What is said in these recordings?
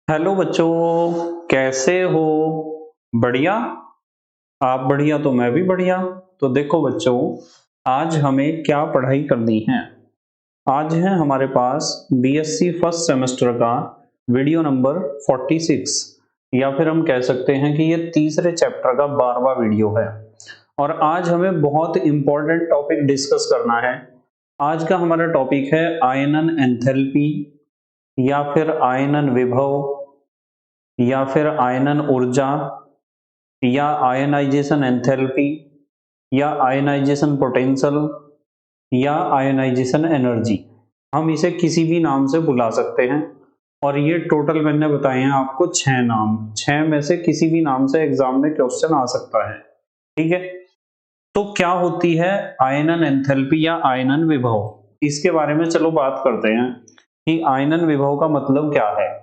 Hello बच्चों, कैसे हो? बढ़िया। आप बढ़िया तो मैं भी बढ़िया। तो देखो बच्चों, आज हमें क्या पढ़ाई करनी है। आज है हमारे पास बीएससी फर्स्ट सेमेस्टर का वीडियो नंबर 46, या फिर हम कह सकते हैं कि ये तीसरे चैप्टर का 12वां वीडियो है। और आज हमें बहुत इंपॉर्टेंट टॉपिक डिस्कस करना है। आज का हमारा टॉपिक है आयनन एंथैल्पी, या फिर आयनन विभव, या फिर आयनन ऊर्जा, या आयनाइजेशन एंथैल्पी, या आयनाइजेशन पोटेंशियल, या आयनाइजेशन एनर्जी। हम इसे किसी भी नाम से बुला सकते हैं। और ये टोटल मैंने बताए हैं आपको 6 नाम। 6 में से किसी भी नाम से एग्जाम में क्वेश्चन आ सकता है। ठीक है। तो क्या होती है आयनन एंथैल्पी या आयनन विभव, इसके बारे में चलो बात करते हैं कि आयनन विभव का मतलब क्या है।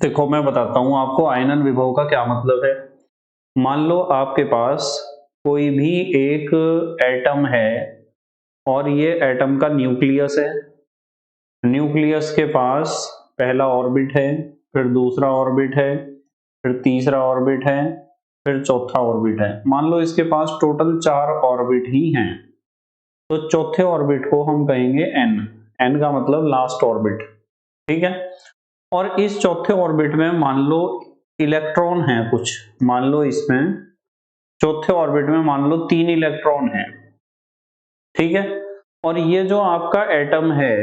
देखो मैं बताता हूं आपको आयनन विभव का क्या मतलब है। मान लो आपके पास कोई भी एक एटम है, और ये एटम का न्यूक्लियस है। न्यूक्लियस के पास पहला ऑर्बिट है, फिर दूसरा ऑर्बिट है, फिर तीसरा ऑर्बिट है, फिर चौथा ऑर्बिट है। मान लो इसके पास टोटल 4 ऑर्बिट ही हैं। तो चौथे ऑर्बिट को हम कहेंगे एन। एन का मतलब लास्ट ऑर्बिट। ठीक है। और इस चौथे ऑर्बिट में मान लो इलेक्ट्रॉन है कुछ। मान लो इसमें चौथे ऑर्बिट में मान लो 3 इलेक्ट्रॉन है। ठीक है। और ये जो आपका एटम है,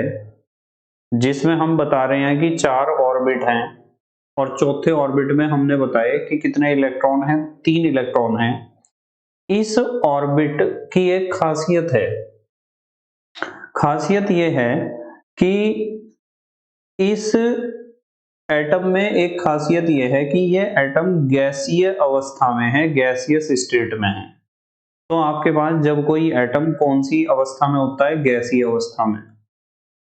जिसमें हम बता रहे हैं कि 4 ऑर्बिट हैं, और चौथे ऑर्बिट में हमने बताया कि कितने इलेक्ट्रॉन हैं, 3 इलेक्ट्रॉन हैं। इस ऑर्बिट की एक खासियत है। खासियत ये है कि इस एटम में एक खासियत यह है कि ये एटम गैसीय अवस्था में है, गैसियस स्टेट में है। तो आपके पास जब कोई एटम कौन सी अवस्था में होता है, गैसीय अवस्था में,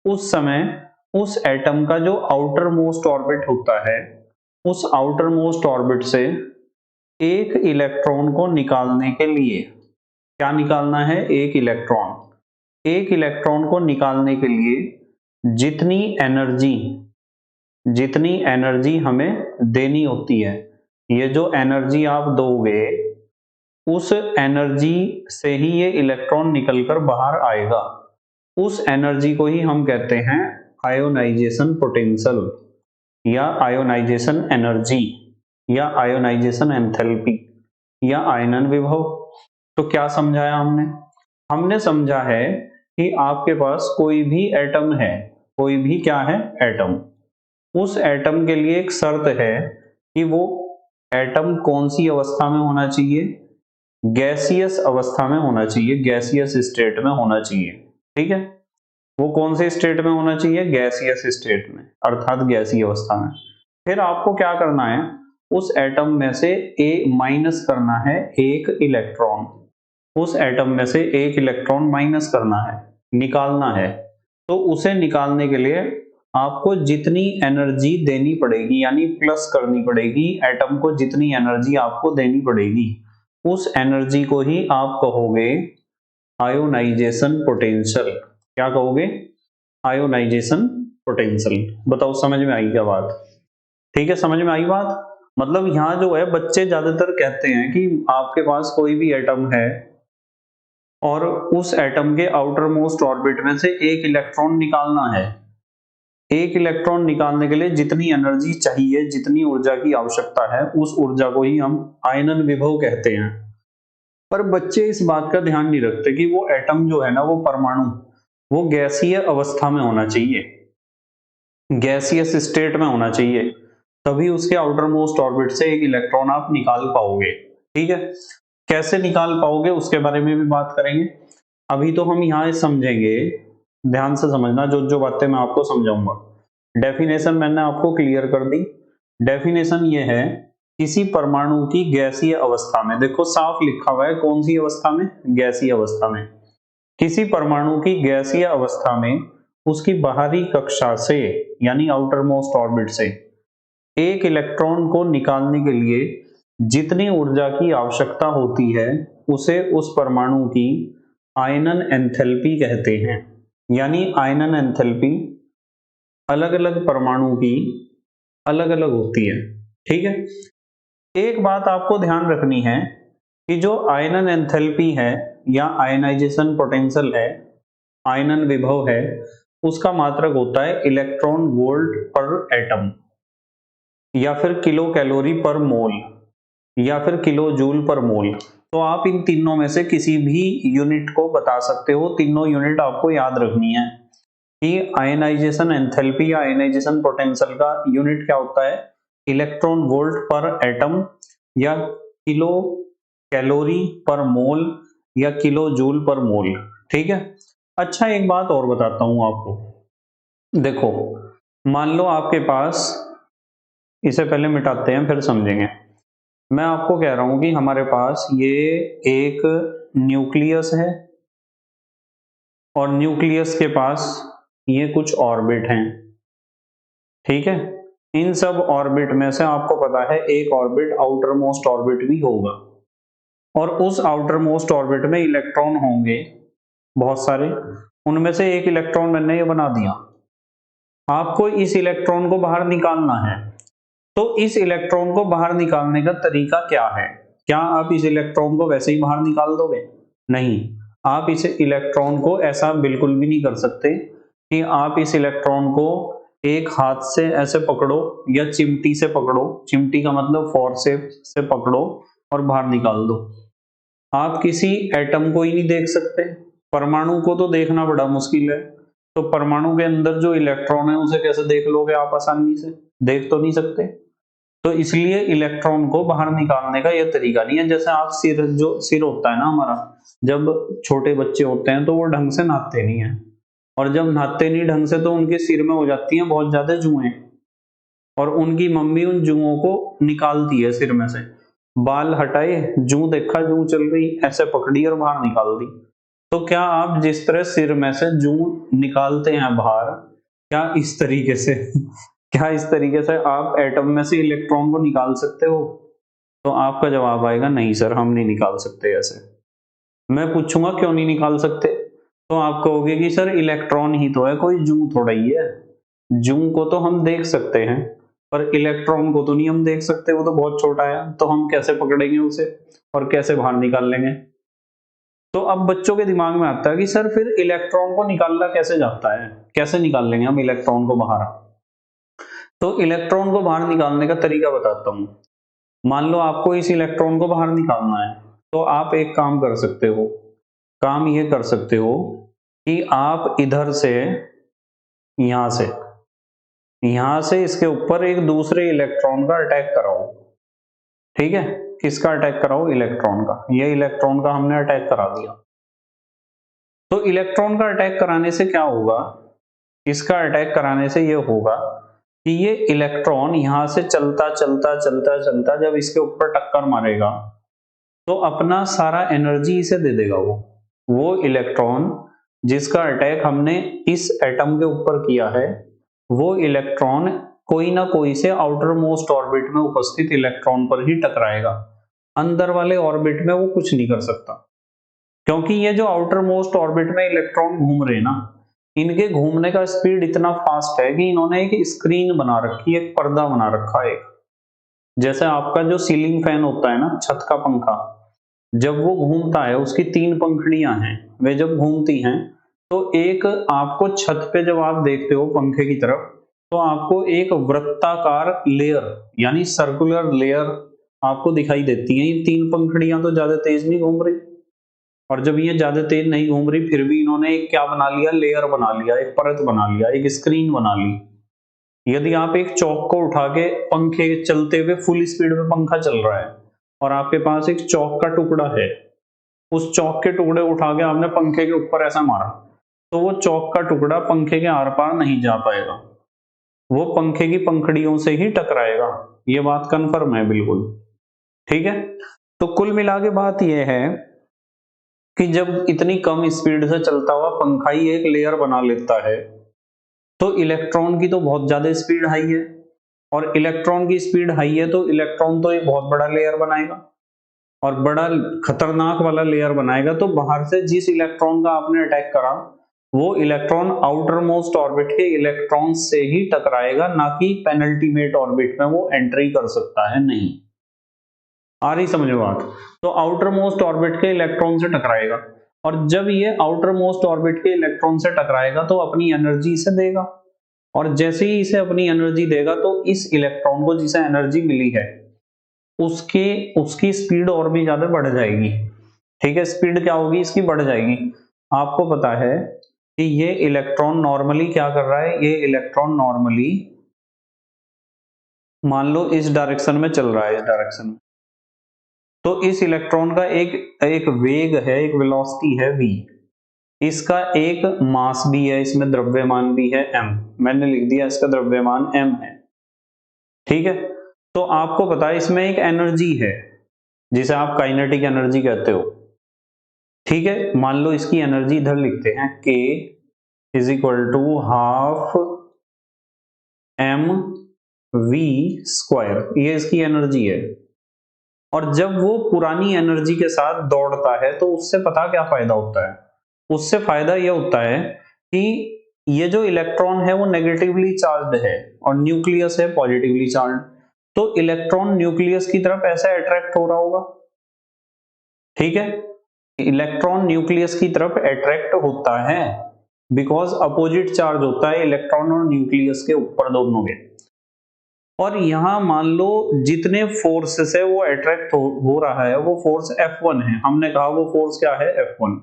उस समय उस एटम का जो आउटर मोस्ट ऑर्बिट होता है, उस आउटर मोस्ट ऑर्बिट से एक इलेक्ट्रॉन को निकालने के लिए, क्या निकालना है, एक इलेक्ट्रॉन। एक इलेक्ट्रॉन को निकालने के लिए जितनी एनर्जी हमें देनी होती है, ये जो एनर्जी आप दोगे, उस एनर्जी से ही ये इलेक्ट्रॉन निकलकर बाहर आएगा। उस एनर्जी को ही हम कहते हैं आयोनाइजेशन पोटेंशियल, या आयोनाइजेशन एनर्जी, या आयोनाइजेशन एंथैल्पी, या आयनन विभव। तो क्या समझाया हमने? हमने समझा है कि आपके पास कोई भी एटम है, कोई भी क्या है, एटम। उस एटम के लिए एक शर्त है कि वो एटम कौन सी अवस्था में होना चाहिए, गैसियस अवस्था में होना चाहिए, गैसियस स्टेट में होना चाहिए। ठीक है। वो कौन से स्टेट में होना चाहिए, गैसियस स्टेट में, अर्थात गैसीय अवस्था में। फिर आपको क्या करना है, उस एटम में से ए माइनस करना है एक इलेक्ट्रॉन। उस एटम में से एक इलेक्ट्रॉन माइनस करना है, निकालना है। तो उसे निकालने के लिए आपको जितनी एनर्जी देनी पड़ेगी, यानी प्लस करनी पड़ेगी, एटम को जितनी एनर्जी आपको देनी पड़ेगी, उस एनर्जी को ही आप कहोगे आयोनाइजेशन पोटेंशियल। क्या कहोगे, आयोनाइजेशन पोटेंशियल। बताओ समझ में आई क्या बात? ठीक है, समझ में आई बात। मतलब यहाँ जो है बच्चे ज्यादातर कहते हैं कि आपके पास कोई भी एटम है, और उस एटम के आउटर मोस्ट ऑर्बिट में से एक इलेक्ट्रॉन निकालना है। एक इलेक्ट्रॉन निकालने के लिए जितनी एनर्जी चाहिए, जितनी ऊर्जा की आवश्यकता है, उस ऊर्जा को ही हम आयनन विभव कहते हैं। पर बच्चे इस बात का ध्यान नहीं रखते कि वो एटम जो है ना, वो परमाणु, वो गैसीय अवस्था में होना चाहिए, गैसियस स्टेट में होना चाहिए, तभी उसके आउटर मोस्ट ऑर्बिट से एक इलेक्ट्रॉन आप निकाल पाओगे। ठीक है। कैसे निकाल पाओगे उसके बारे में भी बात करेंगे। अभी तो हम यहाँ समझेंगे, ध्यान से समझना जो जो बातें मैं आपको समझाऊंगा। डेफिनेशन मैंने आपको क्लियर कर दी। डेफिनेशन ये है, किसी परमाणु की गैसीय अवस्था में, देखो साफ लिखा हुआ है कौन सी अवस्था में, गैसीय अवस्था में। किसी परमाणु की गैसीय अवस्था में उसकी बाहरी कक्षा से, यानी आउटर मोस्ट ऑर्बिट से, एक इलेक्ट्रॉन को निकालने के लिए जितनी ऊर्जा की आवश्यकता होती है, उसे उस परमाणु की आयनन एंथैल्पी कहते हैं। यानी आयनन एंथैल्पी अलग अलग परमाणु की अलग अलग होती है। ठीक है, एक बात आपको ध्यान रखनी है कि जो आयनन एंथैल्पी है या आयनाइजेशन पोटेंशियल है, आयनन विभव है, उसका मात्रक होता है इलेक्ट्रॉन वोल्ट पर एटम, या फिर किलो कैलोरी पर मोल, या फिर किलो जूल पर मोल। तो आप इन तीनों में से किसी भी यूनिट को बता सकते हो। तीनों यूनिट आपको याद रखनी है कि आयनाइजेशन एंथैल्पी या आयनाइजेशन पोटेंशियल का यूनिट क्या होता है, इलेक्ट्रॉन वोल्ट पर एटम, या किलो कैलोरी पर मोल, या किलो जूल पर मोल। ठीक है, अच्छा एक बात और बताता हूं आपको। देखो, मान लो आपके पास, इसे पहले मिटाते हैं फिर समझेंगे। मैं आपको कह रहा हूं कि हमारे पास ये एक न्यूक्लियस है और न्यूक्लियस के पास ये कुछ ऑर्बिट हैं। ठीक है, इन सब ऑर्बिट में से आपको पता है एक ऑर्बिट आउटर मोस्ट ऑर्बिट भी होगा, और उस आउटर मोस्ट ऑर्बिट में इलेक्ट्रॉन होंगे बहुत सारे। उनमें से एक इलेक्ट्रॉन मैंने ये बना दिया, आपको इस इलेक्ट्रॉन को बाहर निकालना है। तो इस इलेक्ट्रॉन को बाहर निकालने का तरीका क्या है? क्या आप इस इलेक्ट्रॉन को वैसे ही बाहर निकाल दोगे? नहीं, आप इस इलेक्ट्रॉन को ऐसा बिल्कुल भी नहीं कर सकते कि आप इस इलेक्ट्रॉन को एक हाथ से ऐसे पकड़ो या चिमटी से पकड़ो, चिमटी का मतलब फोर्सेप्स से पकड़ो और बाहर निकाल दो। आप किसी एटम को ही नहीं देख सकते, परमाणु को तो देखना बड़ा मुश्किल है। तो परमाणु के अंदर जो इलेक्ट्रॉन है उसे कैसे देख लोगे आप? आसानी से देख तो नहीं सकते। तो इसलिए इलेक्ट्रॉन को बाहर निकालने का यह तरीका नहीं है। जैसे आप जो सिर होता है ना हमारा, जब छोटे बच्चे होते हैं तो वो ढंग से नहाते नहीं है, और जब नहाते नहीं ढंग से तो उनके सिर में हो जाती हैं बहुत ज्यादा जुएं, और उनकी मम्मी उन जुओं को निकालती है सिर में से। बाल हटाए, जू देखा जू चल रही, ऐसे पकड़ी और बाहर निकाल दी। तो क्या आप जिस तरह सिर में से जू निकालते हैं बाहर, क्या इस तरीके से क्या इस तरीके से आप एटम में से इलेक्ट्रॉन को निकाल सकते हो? तो आपका जवाब आएगा नहीं सर, हम नहीं निकाल सकते ऐसे। मैं पूछूंगा क्यों नहीं निकाल सकते, तो आप कहोगे कि सर इलेक्ट्रॉन ही तो है, कोई जू थोड़ा ही है। जू को तो हम देख सकते हैं, पर इलेक्ट्रॉन को तो नहीं हम देख सकते, वो तो बहुत छोटा है। तो हम कैसे पकड़ेंगे उसे और कैसे बाहर निकाल लेंगे? तो अब बच्चों के दिमाग में आता है कि सर फिर इलेक्ट्रॉन को निकाला कैसे जाता है, कैसे निकाल लेंगे हम इलेक्ट्रॉन को बाहर? तो इलेक्ट्रॉन को बाहर निकालने का तरीका बताता हूं। मान लो आपको इस इलेक्ट्रॉन को बाहर निकालना है, तो आप एक काम कर सकते हो। काम ये कर सकते हो कि आप इधर से, यहां से इसके ऊपर एक दूसरे इलेक्ट्रॉन का अटैक कराओ। ठीक है, किसका अटैक कराओ? इलेक्ट्रॉन का। ये इलेक्ट्रॉन का हमने अटैक करा दिया। तो इलेक्ट्रॉन का अटैक कराने से क्या होगा? इसका अटैक कराने से ये होगा कि ये इलेक्ट्रॉन यहां से चलता चलता चलता चलता जब इसके ऊपर टक्कर मारेगा तो अपना सारा एनर्जी इसे दे देगा। वो इलेक्ट्रॉन जिसका अटैक हमने इस एटम के ऊपर किया है, वो इलेक्ट्रॉन कोई ना कोई से आउटर मोस्ट ऑर्बिट में उपस्थित इलेक्ट्रॉन पर ही टकराएगा। अंदर वाले ऑर्बिट में वो कुछ नहीं कर सकता, क्योंकि ये जो आउटर मोस्ट ऑर्बिट में इलेक्ट्रॉन घूम रहे हैं ना, इनके घूमने का स्पीड इतना फास्ट है कि इन्होंने एक स्क्रीन बना रखी है, एक पर्दा बना रखा है। जैसे आपका जो सीलिंग फैन होता है ना, छत का पंखा, जब वो घूमता है उसकी 3 पंखुड़ियां हैं, वे जब घूमती हैं तो एक आपको छत पे जब आप देखते हो पंखे की तरफ, तो आपको एक वृत्ताकार लेयर यानी सर्कुलर लेयर आपको दिखाई देती है। ये 3 पंखुड़ियां तो ज्यादा तेज नहीं घूम रही, और जब ये ज्यादा तेज नहीं घूम रही फिर भी इन्होंने एक क्या बना लिया? लेयर बना लिया, एक परत बना लिया, एक स्क्रीन बना ली। यदि आप एक चौक को उठा के, पंखे चलते हुए फुल स्पीड में पंखा चल रहा है और आपके पास एक चौक का टुकड़ा है, उस चौक के टुकड़े उठा के आपने पंखे के ऊपर ऐसा मारा, तो वो चौक का टुकड़ा पंखे के आर पार नहीं जा पाएगा, वो पंखे की पंखड़ियों से ही टकराएगा। ये बात कंफर्म है बिल्कुल। ठीक है, तो कुल मिला के बात यह है कि जब इतनी कम स्पीड से चलता हुआ पंखा ही एक लेयर बना लेता है, तो इलेक्ट्रॉन की तो बहुत ज्यादा स्पीड हाई है, और इलेक्ट्रॉन की स्पीड हाई है तो इलेक्ट्रॉन तो एक बहुत बड़ा लेयर बनाएगा, और बड़ा खतरनाक वाला लेयर बनाएगा। तो बाहर से जिस इलेक्ट्रॉन का आपने अटैक करा वो इलेक्ट्रॉन आउटर मोस्ट ऑर्बिट के इलेक्ट्रॉन से ही टकराएगा, ना कि पेनल्टीमेट ऑर्बिट में वो एंट्री कर सकता है। नहीं आ रही समझ में बात? तो आउटर मोस्ट ऑर्बिट के इलेक्ट्रॉन से टकराएगा, और जब ये आउटर मोस्ट ऑर्बिट के इलेक्ट्रॉन से टकराएगा तो अपनी एनर्जी इसे देगा, और जैसे ही इसे अपनी एनर्जी देगा तो इस इलेक्ट्रॉन को जिसे एनर्जी मिली है उसकी स्पीड और भी ज्यादा बढ़ जाएगी। ठीक है, स्पीड क्या होगी इसकी? बढ़ जाएगी। आपको पता है कि ये इलेक्ट्रॉन नॉर्मली क्या कर रहा है? ये इलेक्ट्रॉन नॉर्मली मान लो इस डायरेक्शन में चल रहा है, इस डायरेक्शन में, तो इस इलेक्ट्रॉन का एक वेग है, एक वेलोसिटी है v, इसका एक मास भी है, इसमें द्रव्यमान भी है m, मैंने लिख दिया इसका द्रव्यमान m है। ठीक है, तो आपको पता है इसमें एक एनर्जी है जिसे आप काइनेटिक एनर्जी कहते हो। ठीक है, मान लो इसकी एनर्जी इधर लिखते हैं, k is equal to half m v square, ये इसकी एनर्जी है। और जब वो पुरानी एनर्जी के साथ दौड़ता है तो उससे पता क्या फायदा होता है? उससे फायदा यह होता है कि ये जो इलेक्ट्रॉन है वो नेगेटिवली चार्ज्ड है और न्यूक्लियस है पॉजिटिवली चार्ज्ड, तो इलेक्ट्रॉन न्यूक्लियस की तरफ ऐसे अट्रैक्ट हो रहा होगा। ठीक है, इलेक्ट्रॉन न्यूक्लियस की तरफ अट्रैक्ट होता है बिकॉज अपोजिट चार्ज होता है इलेक्ट्रॉन और न्यूक्लियस के ऊपर दोनों के। और यहां मान लो जितने फोर्स से वो अट्रैक्ट हो रहा है वो फोर्स F1 है, हमने कहा वो फोर्स क्या है? F1।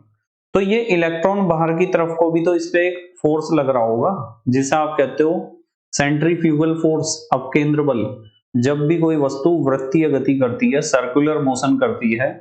तो ये इलेक्ट्रॉन बाहर की तरफ को भी तो इस पे एक फोर्स लग रहा होगा जिसे आप कहते हो सेंट्रीफ्यूगल फोर्स, अपकेंद्र बल। जब भी कोई वस्तु वृत्तीय गति करती है, सर्कुलर मोशन करती है,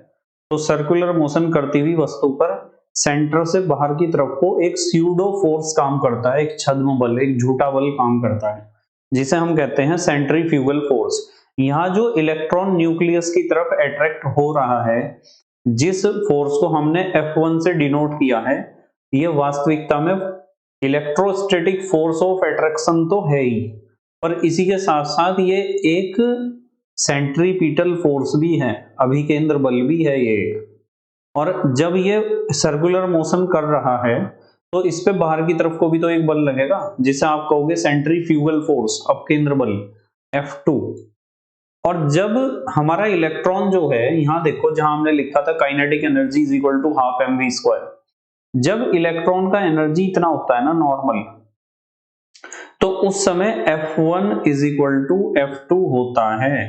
तो सर्कुलर मोशन करती हुई वस्तु पर सेंटर से बाहर की तरफ को एक स्यूडो फोर्स काम करता है, एक छद्म बल, एक झूठा बल काम करता है जिसे हम कहते हैं सेंट्रीफ्यूगल फोर्स। यहाँ जो इलेक्ट्रॉन न्यूक्लियस की तरफ अट्रैक्ट हो रहा है, जिस फोर्स को हमने F1 से डिनोट किया है, ये वास्तविकता में इलेक्ट्रोस्टैटिक फोर्स ऑफ अट्रैक्शन तो है ही, पर इसी के साथ साथ ये एक सेंट्रीपिटल फोर्स भी है, अभिकेंद्र बल भी है ये एक। और जब ये सर्कुलर मोशन कर रहा है तो इस पे बाहर की तरफ को भी तो एक बल लगेगा जिसे आप कहोगे सेंट्रीफ्यूगल फोर्स, अपकेंद्र बल, F2। और जब हमारा इलेक्ट्रॉन जो है, यहां देखो जहां हमने लिखा था kinetic energy is equal to half mv square, जब इलेक्ट्रॉन का एनर्जी इतना होता है ना नॉर्मल, तो उस समय F1 is equal to F2 होता है।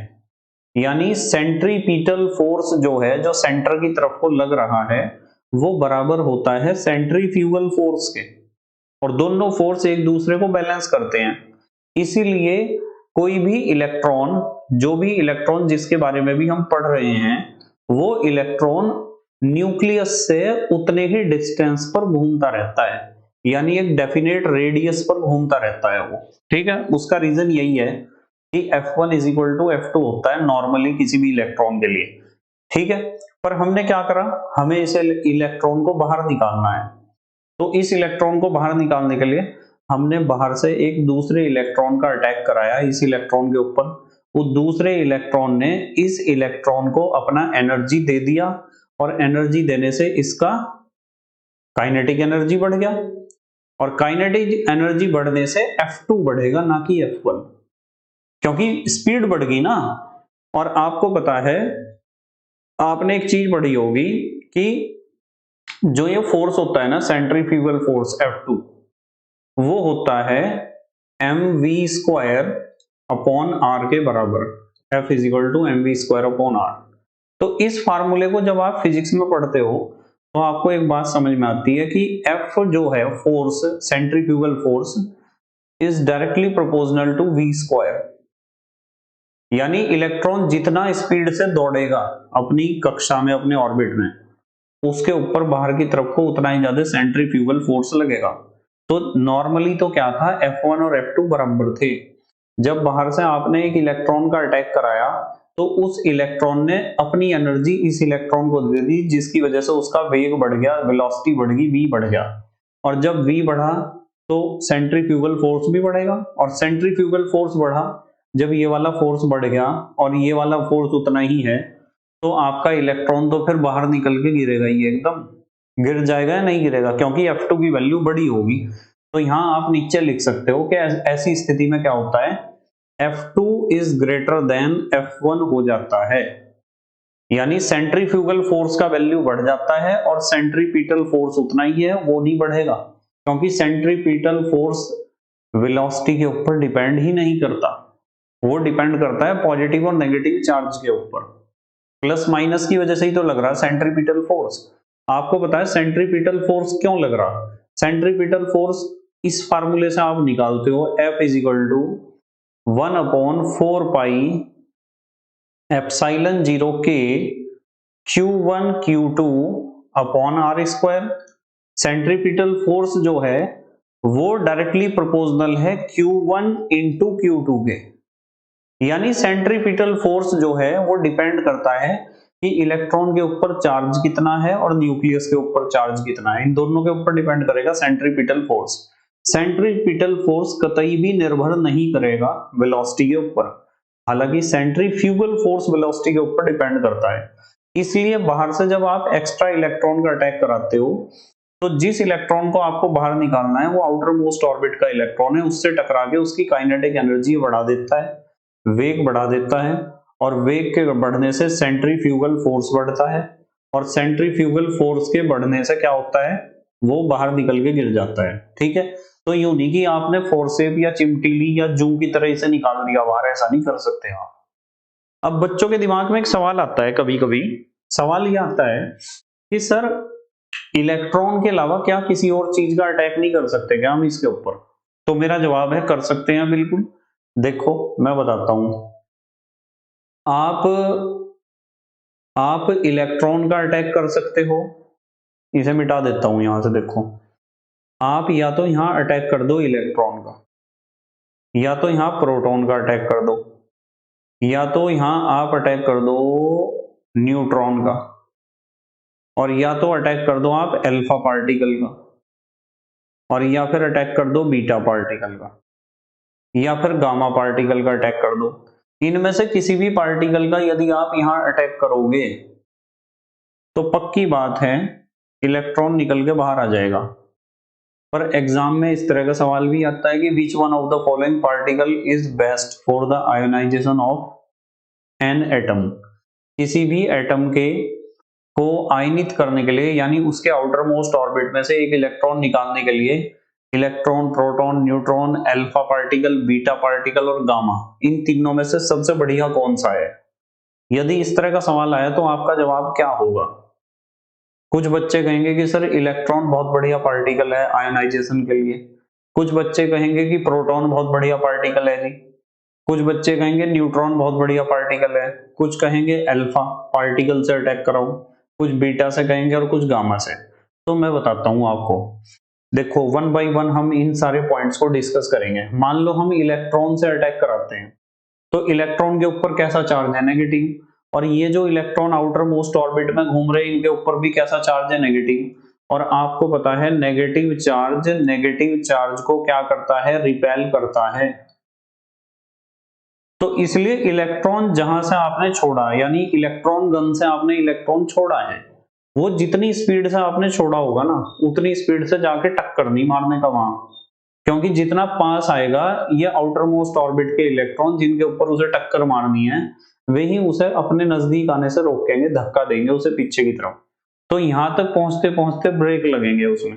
यानी सेंट्रीपिटल फोर्स जो है, जो सेंटर की तरफ को लग रहा है, वो बराबर होता है सेंट्रीफ्यूगल फोर्स के, और दोनों फोर्स एक दूसरे को बैलेंस करते हैं। इसीलिए कोई भी इलेक्ट्रॉन, जो भी इलेक्ट्रॉन जिसके बारे में भी हम पढ़ रहे हैं, वो इलेक्ट्रॉन न्यूक्लियस से उतने ही डिस्टेंस पर घूमता रहता है, यानी एक डेफिनेट रेडियस पर घूमता रहता है वो। ठीक है, उसका रीजन यही है कि F1 is equal to F2 होता है नॉर्मली किसी भी इलेक्ट्रॉन के लिए। ठीक है, पर हमने क्या करा, हमें इस इलेक्ट्रॉन को बाहर निकालना है, तो इस इलेक्ट्रॉन को बाहर निकालने के लिए हमने बाहर से एक दूसरे इलेक्ट्रॉन का अटैक कराया इस इलेक्ट्रॉन के ऊपर। वो दूसरे इलेक्ट्रॉन ने इस इलेक्ट्रॉन को अपना एनर्जी दे दिया, और एनर्जी देने से इसका काइनेटिक एनर्जी बढ़ गया, और काइनेटिक एनर्जी बढ़ने से F2 बढ़ेगा ना कि F1, क्योंकि स्पीड बढ़ गई ना। और आपको पता है, आपने एक चीज पढ़ी होगी कि जो ये फोर्स होता है ना सेंट्रीफ्यूगल फोर्स F2, वो होता है mv स्क्वायर अपॉन r के बराबर, F is equal to mv square upon r। तो इस फार्मूले को जब आप फिजिक्स में पढ़ते हो तो आपको एक बात समझ में आती है कि F जो है force, centrifugal force, is directly proportional to v square. यानी इलेक्ट्रॉन जितना स्पीड से दौड़ेगा अपनी कक्षा में, अपने ऑर्बिट में, उसके ऊपर बाहर की तरफ को उतना ही ज्यादा सेंट्रीफ्यूगल फोर्स लगेगा। तो नॉर्मली तो क्या था, F1 और F2 बराबर थे। जब बाहर से आपने एक इलेक्ट्रॉन का अटैक कराया तो उस इलेक्ट्रॉन ने अपनी एनर्जी इस इलेक्ट्रॉन को दे दी, जिसकी वजह से उसका वेग बढ़ गया, वेलोसिटी बढ़ गई, v बढ़ गया। और जब v बढ़ा तो सेंट्रीफ्यूगल फोर्स भी बढ़ेगा, और सेंट्रीफ्यूगल फोर्स बढ़ा, जब ये वाला फोर्स बढ़ गया और ये वाला फोर्स उतना ही है, तो आपका इलेक्ट्रॉन तो फिर बाहर निकल के गिरेगा ही एकदम, गिर जाएगा या नहीं गिरेगा, क्योंकि F2 की वैल्यू बड़ी होगी। तो यहां आप नीचे लिख सकते हो कि ऐसी स्थिति में क्या होता है, F2 is greater than F1 हो जाता है, यानी सेंट्रीफ्यूगल फोर्स का वैल्यू बढ़ जाता है और सेंट्रीपिटल फोर्स उतना ही है, वो नहीं बढ़ेगा, क्योंकि सेंट्रीपिटल फोर्स वेलोसिटी के ऊपर डिपेंड ही नहीं करता, वो डिपेंड करता है पॉजिटिव और नेगेटिव चार्ज के ऊपर। प्लस माइनस की वजह से ही तो लग रहा है सेंट्रीपिटल फोर्स। आपको पता है सेंट्रीपिटल फोर्स क्यों लग रहा, सेंट्रीपिटल फोर्स इस फार्मूले से आप निकालते हो, F is equal to 1/4 pi epsilon 0 के Q1 Q2 upon R square. Centripetal force जो है वो डायरेक्टली प्रोपोर्शनल है Q1 इंटू Q2 के, यानी सेंट्रीपिटल फोर्स जो है वो डिपेंड करता है कि इलेक्ट्रॉन के ऊपर चार्ज कितना है और न्यूक्लियस के ऊपर चार्ज कितना है, इन दोनों के ऊपर डिपेंड करेगा सेंट्रीपिटल फोर्स। सेंट्रीपिटल फोर्स कतई भी निर्भर नहीं करेगा वेलोसिटी के ऊपर, हालांकि सेंट्रीफ्यूगल फोर्स वेलोसिटी के ऊपर डिपेंड करता है। इसलिए बाहर से जब आप एक्स्ट्रा इलेक्ट्रॉन का अटैक कराते हो, तो जिस इलेक्ट्रॉन को आपको बाहर निकालना है वो आउटर मोस्ट ऑर्बिट का इलेक्ट्रॉन है, उससे टकरा के उसकी काइनेटिक एनर्जी बढ़ा देता है, वेग बढ़ा देता है, और वेग के बढ़ने से सेंट्रीफ्यूगल फोर्स बढ़ता है, और सेंट्रीफ्यूगल फोर्स के बढ़ने से क्या होता है, वो बाहर निकल के गिर जाता है। ठीक है, तो यूं नहीं कि आपने फोर्सेप या चिमटीली या जू की तरह इसे निकाल दिया बाहर, ऐसा नहीं कर सकते आप। अब बच्चों के दिमाग में एक सवाल आता है, कभी कभी सवाल ये आता है कि सर इलेक्ट्रॉन के अलावा क्या किसी और चीज का अटैक नहीं कर सकते क्या हम इसके ऊपर? तो मेरा जवाब है कर सकते हैं बिल्कुल। देखो मैं बताता हूं, आप इलेक्ट्रॉन का अटैक कर सकते हो, इसे मिटा देता हूं यहां से। देखो आप या तो यहां अटैक कर दो इलेक्ट्रॉन का, या तो यहां प्रोटॉन का अटैक कर दो, या तो यहां आप अटैक कर दो न्यूट्रॉन का, और या तो अटैक कर दो आप अल्फा पार्टिकल का, और या फिर अटैक कर दो बीटा पार्टिकल का, या फिर गामा पार्टिकल का अटैक कर दो। इनमें से किसी भी पार्टिकल का यदि आप यहां अटैक करोगे तो पक्की बात है इलेक्ट्रॉन निकल के बाहर आ जाएगा। पर एग्जाम में इस तरह का सवाल भी आता है कि which one of the following particle is best for the ionisation of an atom. किसी भी एटम के को आयनित करने के लिए, यानी उसके आउटर मोस्ट ऑर्बिट में से एक इलेक्ट्रॉन निकालने के लिए electron, proton, neutron, alpha particle, beta particle और गामा, इन तीनों में से सबसे बढ़िया कौन सा है? यदि इस तरह का सवाल आया तो आपका जवाब क्या होगा? कुछ बच्चे कहेंगे कि सर इलेक्ट्रॉन बहुत बढ़िया पार्टिकल है आयोनाइजेशन के लिए, कुछ बच्चे कहेंगे कि प्रोटॉन बहुत बढ़िया पार्टिकल है जी, कुछ बच्चे कहेंगे न्यूट्रॉन बहुत बढ़िया पार्टिकल है, कुछ कहेंगे अल्फा पार्टिकल से अटैक कराओ, कुछ बीटा से कहेंगे और कुछ गामा से। तो मैं बताता हूं आपको, देखो वन बाय वन हम इन सारे पॉइंट्स को डिस्कस करेंगे। मान लो हम इलेक्ट्रॉन से अटैक कराते हैं, तो इलेक्ट्रॉन के ऊपर कैसा चार्ज है? नेगेटिव। और ये जो इलेक्ट्रॉन आउटर मोस्ट ऑर्बिट में घूम रहे हैं इनके ऊपर भी कैसा चार्ज है? नेगेटिव। और आपको पता है नेगेटिव चार्ज को क्या करता है? रिपेल करता है। तो इसलिए इलेक्ट्रॉन जहां से आपने छोड़ा, यानी इलेक्ट्रॉन गन से आपने इलेक्ट्रॉन छोड़ा है, वो जितनी स्पीड से आपने छोड़ा होगा ना, उतनी स्पीड से जाके टक्कर नहीं मारने का वहां, क्योंकि जितना पास आएगा ये आउटर मोस्ट ऑर्बिट के इलेक्ट्रॉन जिनके ऊपर उसे टक्कर मारनी है, वही उसे अपने नजदीक आने से रोकेंगे, धक्का देंगे उसे पीछे की तरफ। तो यहां तक पहुंचते पहुंचते ब्रेक लगेंगे उसमें,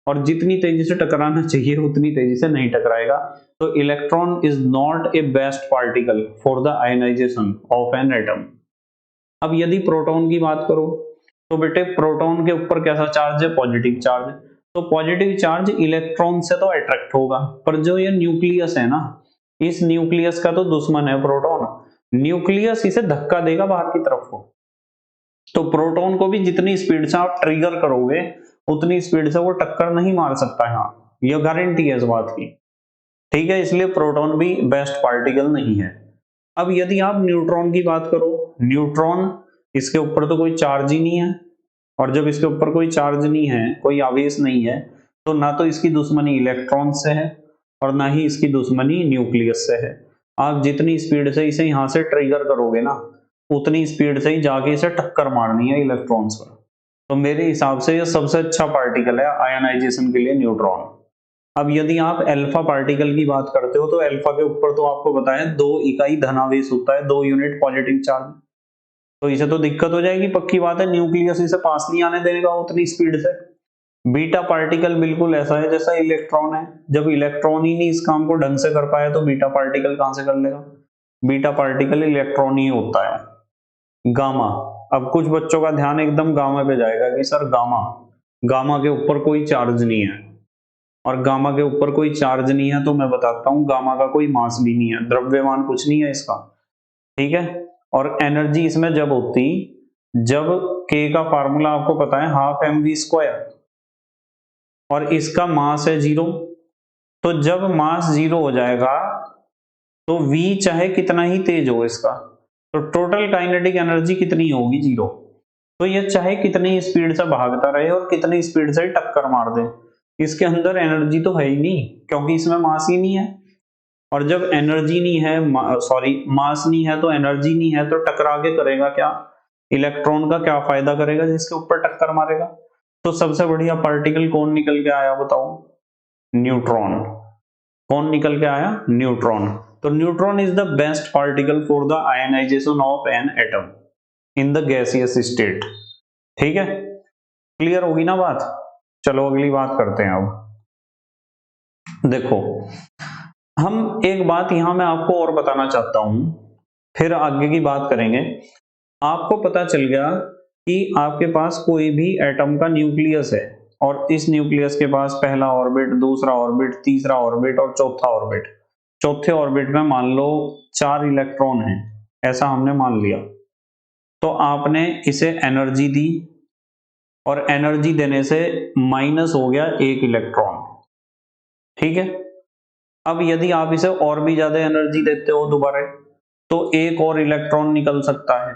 और जितनी तेजी से टकराना चाहिए उतनी तेजी से नहीं टकराएगा। तो electron is not a best particle for the ionisation of an atom. अब यदि प्रोटॉन की बात करो, तो बेटे प्रोटॉन के ऊपर कैसा चार्ज है? Positive charge. तो पॉजिटिव चार्ज इलेक्ट्रॉन से तो अट्रैक्ट होगा, पर जो ये न्यूक्लियस है ना, इस न्यूक्लियस का तो दुश्मन है प्रोटॉन, न्यूक्लियस इसे धक्का देगा बाहर की तरफ को। तो प्रोटॉन को भी जितनी स्पीड से आप ट्रिगर करोगे उतनी स्पीड से वो टक्कर नहीं मार सकता है, हाँ ये गारंटी है इस बात की। ठीक है, इसलिए प्रोटॉन भी बेस्ट पार्टिकल नहीं है। अब यदि आप न्यूट्रॉन की बात करो, न्यूट्रॉन इसके ऊपर तो कोई चार्ज ही नहीं है, और जब इसके ऊपर कोई चार्ज नहीं है, कोई आवेश नहीं है, तो ना तो इसकी दुश्मनी इलेक्ट्रॉन से है और ना ही इसकी दुश्मनी न्यूक्लियस से है। आप जितनी स्पीड से इसे यहां से ट्रिगर करोगे ना, उतनी स्पीड से ही जाके इसे टक्कर मारनी है इलेक्ट्रॉन्स पर। तो मेरे हिसाब से ये सबसे अच्छा पार्टिकल है आयनाइजेशन के लिए, न्यूट्रॉन। अब यदि आप अल्फा पार्टिकल की बात करते हो तो अल्फा के ऊपर तो आपको पता है 2 इकाई धनावेश होता है, 2 यूनिट पॉजिटिव चार्ज। तो इसे तो दिक्कत हो जाएगी, पक्की बात है, न्यूक्लियस इसे पास नहीं आने देगा उतनी स्पीड से। बीटा पार्टिकल बिल्कुल ऐसा है जैसा इलेक्ट्रॉन है, जब इलेक्ट्रॉन ही नहीं इस काम को ढंग से कर पाया तो बीटा पार्टिकल कहां से कर लेगा। बीटा पार्टिकल इलेक्ट्रॉन ही होता है। गामा, अब कुछ बच्चों का ध्यान एकदम गामा पे जाएगा कि सर गामा, गामा के ऊपर कोई चार्ज नहीं है, और गामा के ऊपर कोई चार्ज नहीं है तो मैं बताता हूं गामा का कोई मास भी नहीं है, द्रव्यमान कुछ नहीं है इसका, ठीक है। और एनर्जी इसमें जब होती, जब के का फार्मूला आपको पता है 12mv², और इसका मास है 0, तो जब मास 0 हो जाएगा तो v चाहे कितना ही तेज हो इसका, तो टोटल काइनेटिक एनर्जी कितनी होगी, 0। तो ये चाहे कितनी स्पीड से भागता रहे और कितनी स्पीड से टक्कर मार दे, इसके अंदर एनर्जी तो है ही नहीं, क्योंकि इसमें मास ही नहीं है। और जब एनर्जी नहीं है, मास नहीं है, तो एनर्जी नहीं है, तो टकरा के करेगा क्या, इलेक्ट्रॉन का क्या फायदा करेगा जिसके ऊपर टक्कर मारेगा। तो सबसे बढ़िया पार्टिकल कौन निकल के आया बताओ, न्यूट्रॉन। कौन निकल के आया, न्यूट्रॉन। तो neutron is the best particle for the ionisation of an atom in the gaseous state. ठीक है, क्लियर होगी ना बात। चलो अगली बात करते हैं। अब देखो, हम एक बात यहां मैं आपको और बताना चाहता हूं, फिर आगे की बात करेंगे। आपको पता चल गया कि आपके पास कोई भी एटम का न्यूक्लियस है, और इस न्यूक्लियस के पास पहला ऑर्बिट, दूसरा ऑर्बिट, तीसरा ऑर्बिट और चौथा ऑर्बिट। चौथे ऑर्बिट में मान लो 4 इलेक्ट्रॉन हैं, ऐसा हमने मान लिया। तो आपने इसे एनर्जी दी, और एनर्जी देने से माइनस हो गया 1 इलेक्ट्रॉन, ठीक है। अब यदि आप इसे और भी ज्यादा एनर्जी देते हो दोबारा, तो एक और इलेक्ट्रॉन निकल सकता है,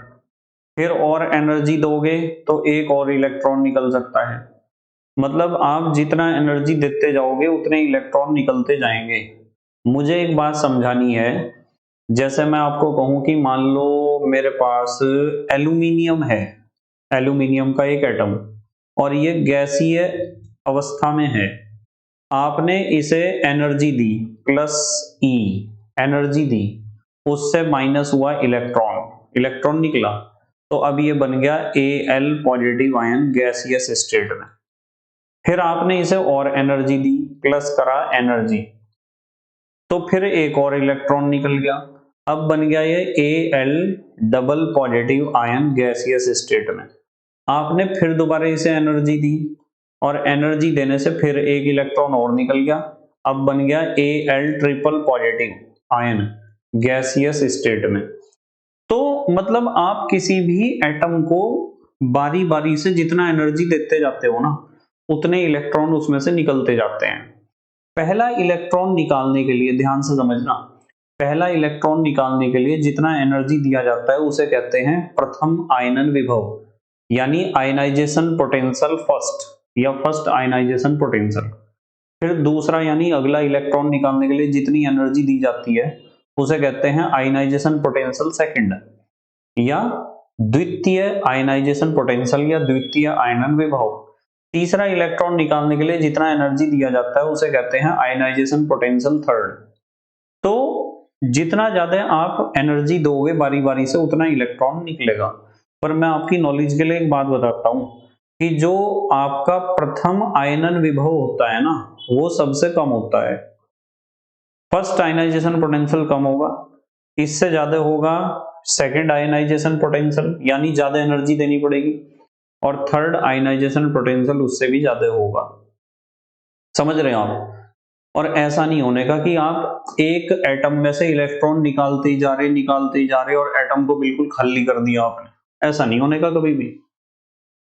फिर और एनर्जी दोगे तो एक और इलेक्ट्रॉन निकल सकता है। मतलब आप जितना एनर्जी देते जाओगे उतने इलेक्ट्रॉन निकलते जाएंगे। मुझे एक बात समझानी है, जैसे मैं आपको कहूं कि मान लो मेरे पास एल्यूमिनियम है, एल्यूमिनियम का एक एटम, और ये गैसीय अवस्था में है। आपने इसे एनर्जी दी प्लस ई, एनर्जी दी, उससे माइनस हुआ इलेक्ट्रॉन, इलेक्ट्रॉन निकला, तो अब ये बन गया Al positive ion gaseous state में। फिर आपने इसे और एनर्जी दी, प्लस करा एनर्जी, तो फिर एक और इलेक्ट्रॉन निकल गया, अब बन गया ये Al double positive ion gaseous state में। आपने फिर दोबारा इसे एनर्जी दी, और एनर्जी देने से फिर एक इलेक्ट्रॉन और निकल गया, अब बन गया Al triple positive ion gaseous state में। तो मतलब आप किसी भी एटम को बारी बारी से जितना एनर्जी देते जाते हो ना, उतने इलेक्ट्रॉन उसमें से निकलते जाते हैं। पहला इलेक्ट्रॉन निकालने के लिए, ध्यान से समझना, पहला इलेक्ट्रॉन निकालने के लिए जितना एनर्जी दिया जाता है उसे कहते हैं प्रथम आयनन विभव, यानी आयनाइजेशन पोटेंशियल फर्स्ट, या फर्स्ट आयनाइजेशन पोटेंशियल। फिर दूसरा यानी अगला इलेक्ट्रॉन निकालने के लिए जितनी एनर्जी दी जाती है उसे कहते हैं आयनाइजेशन पोटेंशियल सेकंड, या द्वितीय आयनाइजेशन पोटेंशियल, या द्वितीय आयनन विभव। तीसरा इलेक्ट्रॉन निकालने के लिए जितना एनर्जी दिया जाता है उसे कहते हैं आयनाइजेशन पोटेंशियल थर्ड। तो जितना ज्यादा आप एनर्जी दोगे बारी बारी से उतना इलेक्ट्रॉन निकलेगा। पर मैं आपकी नॉलेज के लिए एक बात बताता हूं कि जो आपका प्रथम आयनन विभव होता है ना, वो सबसे कम होता है। फर्स्ट आयनाइजेशन पोटेंशियल कम होगा, इससे ज्यादा होगा सेकंड आयनाइजेशन पोटेंशियल, यानी ज्यादा एनर्जी देनी पड़ेगी, और थर्ड आयनाइजेशन पोटेंशियल उससे भी ज्यादा होगा। समझ रहे हैं आप। और ऐसा नहीं होने का कि आप एक एटम में से इलेक्ट्रॉन निकालते ही जा रहे और एटम को बिल्कुल खाली कर दिया आपने, ऐसा नहीं होने का कभी भी,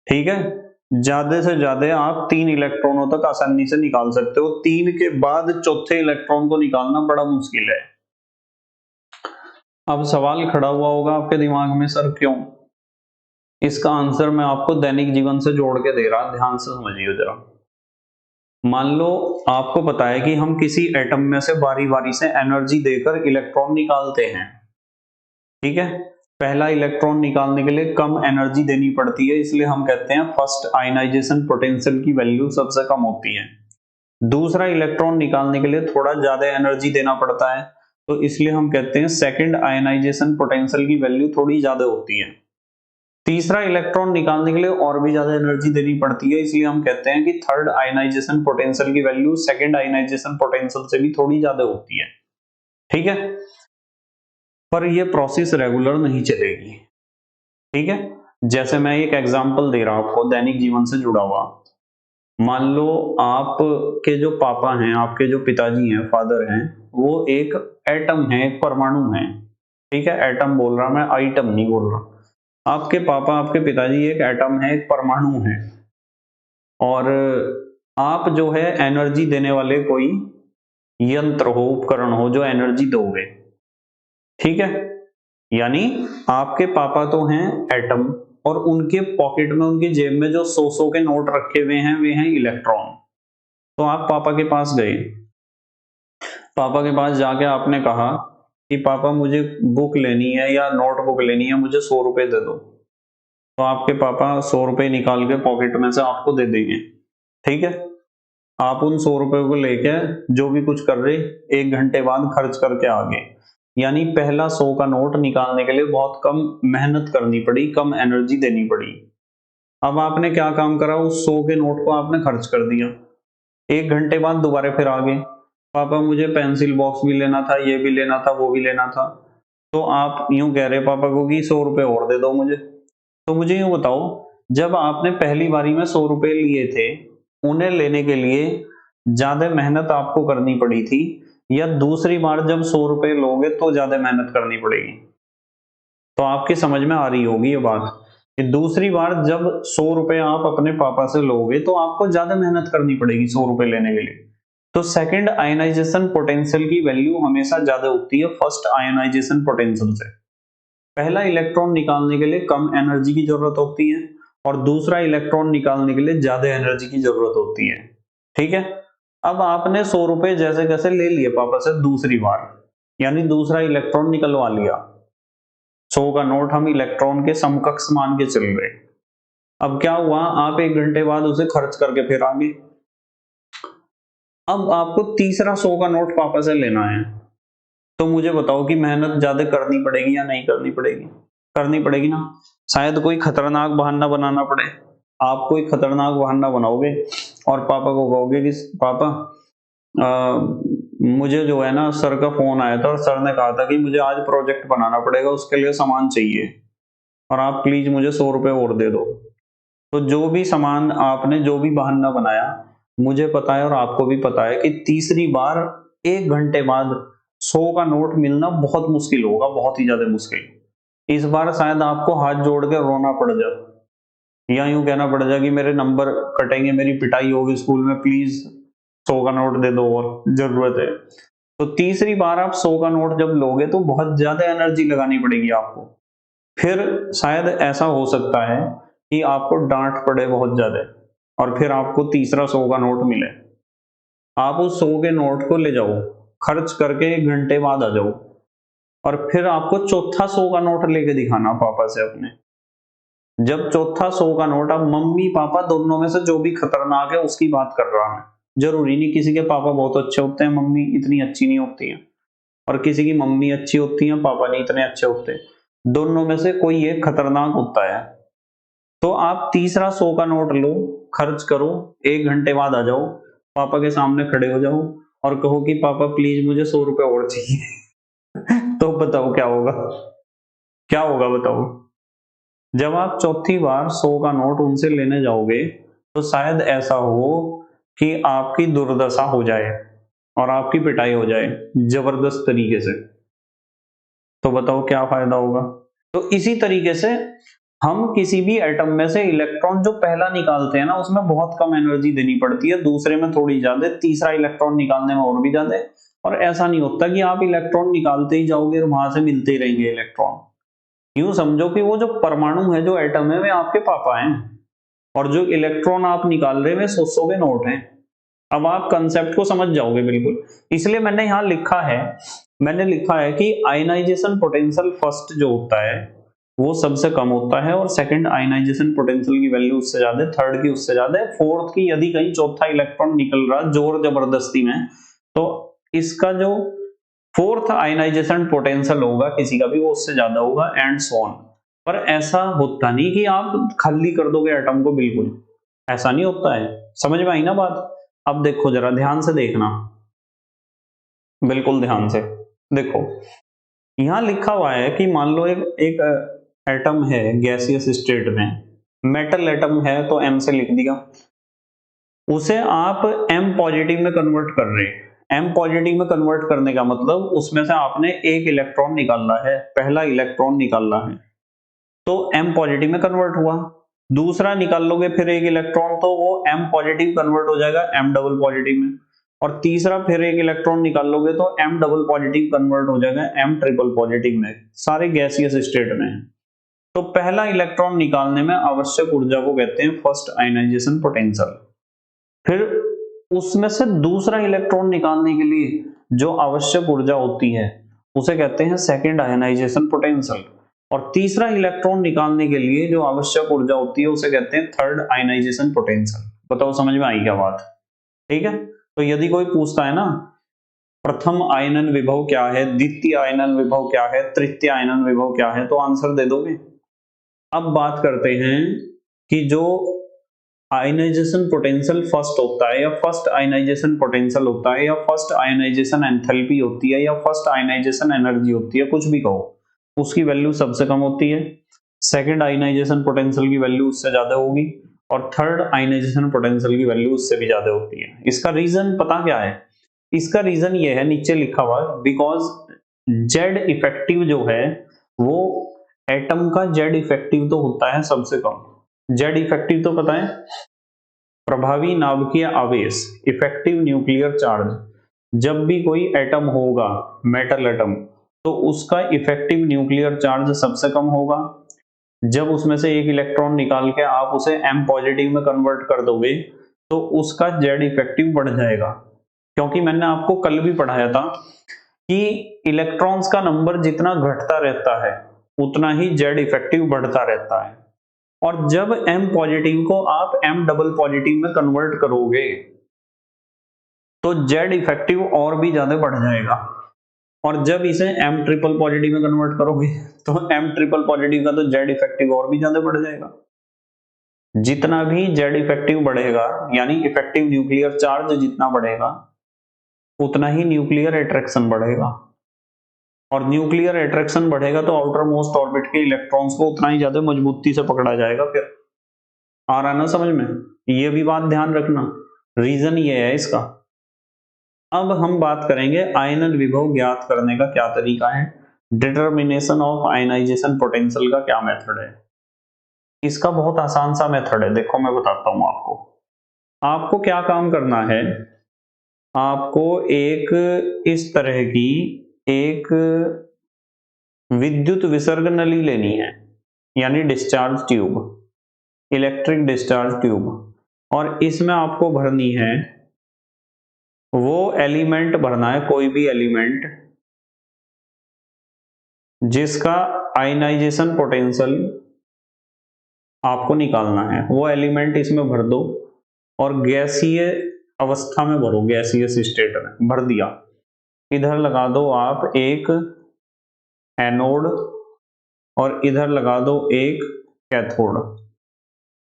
ठीक है। ज्यादा से ज्यादा आप 3 इलेक्ट्रॉनों तक आसानी से निकाल सकते हो, 3 के बाद चौथे इलेक्ट्रॉन को निकालना बड़ा मुश्किल है। अब सवाल खड़ा हुआ होगा आपके दिमाग में, सर क्यों? इसका आंसर मैं आपको दैनिक जीवन से जोड़ के दे रहा, ध्यान से समझिए जरा। मान लो आपको पता है कि हम किसी एटम में से बारी बारी से एनर्जी देकर इलेक्ट्रॉन निकालते हैं, ठीक है। पहला इलेक्ट्रॉन निकालने के लिए कम एनर्जी देनी पड़ती है, इसलिए हम कहते हैं फर्स्ट आयनाइजेशन पोटेंशियल की वैल्यू सबसे कम होती है। दूसरा इलेक्ट्रॉन निकालने के लिए थोड़ा ज्यादा एनर्जी देना पड़ता है, तो इसलिए हम कहते हैं सेकंड आयनाइजेशन पोटेंशियल की वैल्यू थोड़ी ज्यादा होती है। तीसरा इलेक्ट्रॉन निकालने के लिए और भी ज्यादा एनर्जी देनी पड़ती है, इसलिए हम कहते हैं कि थर्ड आयनाइजेशन पोटेंशियल की वैल्यू सेकंड आयनाइजेशन पोटेंशियल से भी थोड़ी ज्यादा होती है। ठीक है, पर ये प्रोसेस रेगुलर नहीं चलेगी। ठीक है, जैसे मैं एक एग्जांपल दे रहा हूं आपको दैनिक जीवन से जुड़ा हुआ। मान लो आपके जो पापा हैं, आपके जो पिताजी हैं, फादर हैं, वो एक एटम है, एक परमाणु है। ठीक है, एटम बोल रहा मैं, आइटम नहीं बोल रहा। आपके पापा, आपके पिताजी एक एटम है, एक परमाणु है, और आप जो है एनर्जी देने वाले कोई यंत्र हो, उपकरण हो जो एनर्जी दोगे। ठीक है, यानी आपके पापा तो हैं एटम, और उनके पॉकेट में, उनकी जेब में जो 100 के नोट रखे हुए हैं वे हैं इलेक्ट्रॉन। तो आप पापा के पास गए, पापा के पास जाके आपने कहा कि पापा मुझे बुक लेनी है या नोटबुक लेनी है, मुझे 100 रुपए दे दो। तो आपके पापा 100 रुपए निकाल के पॉकेट में से आपको दे देंगे। ठीक है, आप उन 100 रुपए को लेके जो भी कुछ कर रहे 1 घंटे बाद खर्च करके आ गए। यानी पहला 100 का नोट निकालने के लिए बहुत कम मेहनत करनी पड़ी, कम एनर्जी देनी पड़ी। अब आपने क्या काम करा, उस 100 के नोट को आपने खर्च कर दिया। 1 घंटे बाद दोबारा फिर आ गए, पापा मुझे पेंसिल बॉक्स भी लेना था, ये भी लेना था, वो भी लेना था। तो आप यूं कह रहे पापा को कि 100 रुपए और दे दो मुझे। तो मुझे यूं बताओ, जब आपने पहली बारी में 100 रुपए लिए थे, उन्हें लेने के लिए ज्यादा मेहनत आपको करनी पड़ी थी, या दूसरी बार जब 100 रुपए लोगे तो ज्यादा मेहनत करनी पड़ेगी? तो आपकी समझ में आ रही होगी ये बात कि दूसरी बार जब 100 रुपए आप अपने पापा से लोगे तो आपको ज्यादा मेहनत करनी पड़ेगी 100 रुपए लेने के लिए। तो सेकंड आयनाइजेशन पोटेंशियल की वैल्यू हमेशा ज्यादा होती है फर्स्ट आयनाइजेशन पोटेंशियल से। पहला इलेक्ट्रॉन निकालने के लिए कम एनर्जी की जरूरत होती है, और दूसरा इलेक्ट्रॉन निकालने के लिए ज्यादा एनर्जी की जरूरत होती है। ठीक है, अब आपने 100 रुपए जैसे कैसे ले लिए पापा से दूसरी बार, यानी दूसरा इलेक्ट्रॉन निकलवा लिया। 100 का नोट हम इलेक्ट्रॉन के समकक्ष मान के चल रहे। अब क्या हुआ, आप 1 घंटे बाद उसे खर्च करके फिर आ गए। अब आपको तीसरा 100 का नोट पापा से लेना है, तो मुझे बताओ कि मेहनत ज्यादा करनी पड़ेगी या नहीं करनी पड़ेगी? करनी पड़ेगी ना। शायद कोई खतरनाक बहाना बनाना पड़े, आप कोई खतरनाक बहाना बनाओगे और पापा को कहोगे कि पापा मुझे जो है ना सर का फोन आया था और सर ने कहा था कि मुझे आज प्रोजेक्ट बनाना पड़ेगा, उसके लिए सामान चाहिए और आप प्लीज मुझे 100 रुपए और दे दो। तो जो भी सामान आपने, जो भी बहाना बनाया, मुझे पता है और आपको भी पता है कि तीसरी बार 1 घंटे बाद 100 का नोट मिलना बहुत मुश्किल होगा, बहुत ही ज्यादा मुश्किल। इस बार शायद आपको हाथ जोड़ के रोना पड़ जाए, या यूं कहना पड़ जाए कि मेरे नंबर कटेंगे, मेरी पिटाई होगी स्कूल में, प्लीज 100 का नोट दे दो और जरूरत है। तो तीसरी बार आप 100 का नोट जब लोगे तो बहुत ज्यादा एनर्जी लगानी पड़ेगी आपको। फिर शायद ऐसा हो सकता है कि आपको डांट पड़े बहुत ज्यादा, और फिर आपको तीसरा 100 का नोट मिले। आप उस 100 के नोट को ले जाओ, खर्च करके 1 घंटे बाद आ जाओ, और फिर आपको चौथा 100 का नोट लेके दिखाना पापा से अपने। जब चौथा 100 का नोट, अब मम्मी पापा दोनों में से जो भी खतरनाक है उसकी बात कर रहा मैं, जरूरी नहीं किसी के पापा बहुत अच्छे होते हैं, मम्मी इतनी अच्छी नहीं होती है, और किसी की मम्मी अच्छी होती है, पापा नहीं इतने अच्छे होते, दोनों में से कोई एक खतरनाक होता है। तो आप तीसरा 100 का नोट लो, खर्च करो, 1 घंटे बाद आ जाओ, पापा के सामने खड़े हो जाओ और कहो कि पापा प्लीज मुझे 100 रुपए और चाहिए। तो बताओ क्या होगा, क्या होगा बताओ? जब आप चौथी बार 100 का नोट उनसे लेने जाओगे तो शायद ऐसा हो कि आपकी दुर्दशा हो जाए और आपकी पिटाई हो जाए जबरदस्त तरीके से। तो बताओ क्या फायदा होगा? तो इसी तरीके से हम किसी भी एटम में से इलेक्ट्रॉन जो पहला निकालते हैं ना, उसमें बहुत कम एनर्जी देनी पड़ती है, दूसरे में थोड़ी ज्यादा, तीसरा इलेक्ट्रॉन निकालने में और भी ज्यादा। और ऐसा नहीं होता कि आप इलेक्ट्रॉन निकालते ही जाओगे और वहां से मिलते ही रहेंगे इलेक्ट्रॉन। यूं समझो कि वो जो परमाणु है, जो एटम है, वे आपके पापा हैं, और जो इलेक्ट्रॉन आप निकाल रहे हैं वे 100 के नोट हैं। अब आप कंसेप्ट को समझ जाओगे बिल्कुल। इसलिए मैंने यहां लिखा है, मैंने लिखा है कि आयनाइजेशन पोटेंशियल फर्स्ट जो होता है वो सबसे कम होता है, और सेकंड आयनाइजेशन पोटेंशियल की वैल्यू उससे ज्यादा है, थर्ड की उससे ज्यादा है, फोर्थ की यदि कहीं चौथा इलेक्ट्रॉन निकल रहा जोर जबरदस्ती में, तो इसका जो फोर्थ आयनाइजेशन पोटेंशियल होगा किसी का भी वो उससे ज्यादा होगा, एंड सो ऑन। पर ऐसा होता नहीं कि आप खाली कर दोगे एटम को, बिल्कुल ऐसा नहीं होता है। समझ में आई ना बात? अब देखो जरा ध्यान से देखना, बिल्कुल ध्यान से देखो। यहां लिखा हुआ है कि मान लो एक एक एटम है गैसियस स्टेट में, मेटल एटम है तो m से लिख दिया, उसे आप m पॉजिटिव में कन्वर्ट कर रहे हैं। m पॉजिटिव में कन्वर्ट करने का मतलब उसमें से आपने एक इलेक्ट्रॉन निकालना है, पहला इलेक्ट्रॉन निकालना है, तो m पॉजिटिव में कन्वर्ट हुआ। दूसरा निकाल लोगे फिर एक इलेक्ट्रॉन, तो वो m पॉजिटिव कन्वर्ट हो जाएगा m डबल पॉजिटिव में, और तीसरा फिर एक इलेक्ट्रॉन निकाल लोगे तो m डबल पॉजिटिव कन्वर्ट हो जाएगा m ट्रिपल पॉजिटिव में। सारे गैसियस स्टेट में है। तो पहला इलेक्ट्रॉन निकालने में आवश्यक ऊर्जा को कहते हैं फर्स्ट आयनाइजेशन पोटेंशियल। फिर उसमें से दूसरा इलेक्ट्रॉन निकालने के लिए जो आवश्यक ऊर्जा होती है उसे कहते हैं सेकंड आयनाइजेशन पोटेंशियल, और तीसरा इलेक्ट्रॉन निकालने के लिए जो आवश्यक ऊर्जा होती है उसे कहते हैं थर्ड आयनाइजेशन पोटेंशियल। बताओ समझ में आई क्या बात? ठीक है। तो यदि कोई पूछता है ना प्रथम आयनन विभव क्या है, द्वितीय आयनन विभव क्या है, तृतीय आयनन विभव क्या है, तो आंसर दे दोगे। अब बात करते हैं कि जो आयनाइजेशन पोटेंशियल फर्स्ट होता है, या फर्स्ट आयनाइजेशन पोटेंशियल होता है, या फर्स्ट आयनाइजेशन एंथैल्पी होती है, या फर्स्ट आयनाइजेशन एनर्जी होती है, कुछ भी कहो, उसकी वैल्यू सबसे कम होती है। सेकंड आयनाइजेशन पोटेंशियल की वैल्यू उससे ज्यादा होगी, और थर्ड आयनाइजेशन पोटेंशियल की वैल्यू उससे भी ज्यादा होती है। इसका रीजन पता क्या है? इसका रीजन ये है, नीचे लिखा हुआ, बिकॉज जेड इफेक्टिव जो है वो एटम का जेड इफेक्टिव तो होता है सबसे कम। जेड इफेक्टिव तो पता है, प्रभावी नाभिकीय आवेश, इफेक्टिव न्यूक्लियर चार्ज। जब भी कोई एटम होगा, मेटल एटम, तो उसका इफेक्टिव न्यूक्लियर चार्ज सबसे कम होगा। जब उसमें से एक इलेक्ट्रॉन निकाल के आप उसे m पॉजिटिव में कन्वर्ट कर दोगे तो उसका जेड इफेक्टिव बढ़ जाएगा, क्योंकि मैंने आपको कल भी पढ़ाया था कि इलेक्ट्रॉन्स का नंबर जितना घटता रहता है उतना ही जेड इफेक्टिव बढ़ता रहता है। और जब m पॉजिटिव को आप m डबल पॉजिटिव में कन्वर्ट करोगे तो जेड इफेक्टिव और भी ज्यादा बढ़ जाएगा, और जब इसे m ट्रिपल पॉजिटिव में कन्वर्ट करोगे तो m ट्रिपल पॉजिटिव का तो जेड इफेक्टिव और भी ज्यादा बढ़ जाएगा। जितना भी जेड इफेक्टिव बढ़ेगा, यानी इफेक्टिव न्यूक्लियर चार्ज जितना बढ़ेगा उतना ही न्यूक्लियर अट्रैक्शन बढ़ेगा, और न्यूक्लियर अट्रैक्शन बढ़ेगा तो आउटर मोस्ट ऑर्बिट के इलेक्ट्रॉन्स को उतना ही ज्यादा मजबूती से पकड़ा जाएगा। फिर आ रहा ना समझ में? ये भी बात ध्यान रखना, रीजन ये है इसका। अब हम बात करेंगे आयनन विभव ज्ञात करने का क्या तरीका है, डिटर्मिनेशन ऑफ आयनाइजेशन पोटेंशियल का क्या मेथड है। इसका बहुत आसान सा मेथड है, देखो मैं बताता हूं आपको। आपको क्या काम करना है, आपको एक इस तरह की एक विद्युत विसर्ग नली लेनी है, यानी discharge tube, electric discharge tube, और इसमें आपको भरनी है वो एलिमेंट, भरना है कोई भी एलिमेंट जिसका आयनाइजेशन पोटेंशियल आपको निकालना है। वो एलिमेंट इसमें भर दो और गैसीय अवस्था में भरो, गैसीय स्टेट में भर दिया। इधर लगा दो आप एक एनोड और इधर लगा दो एक कैथोड,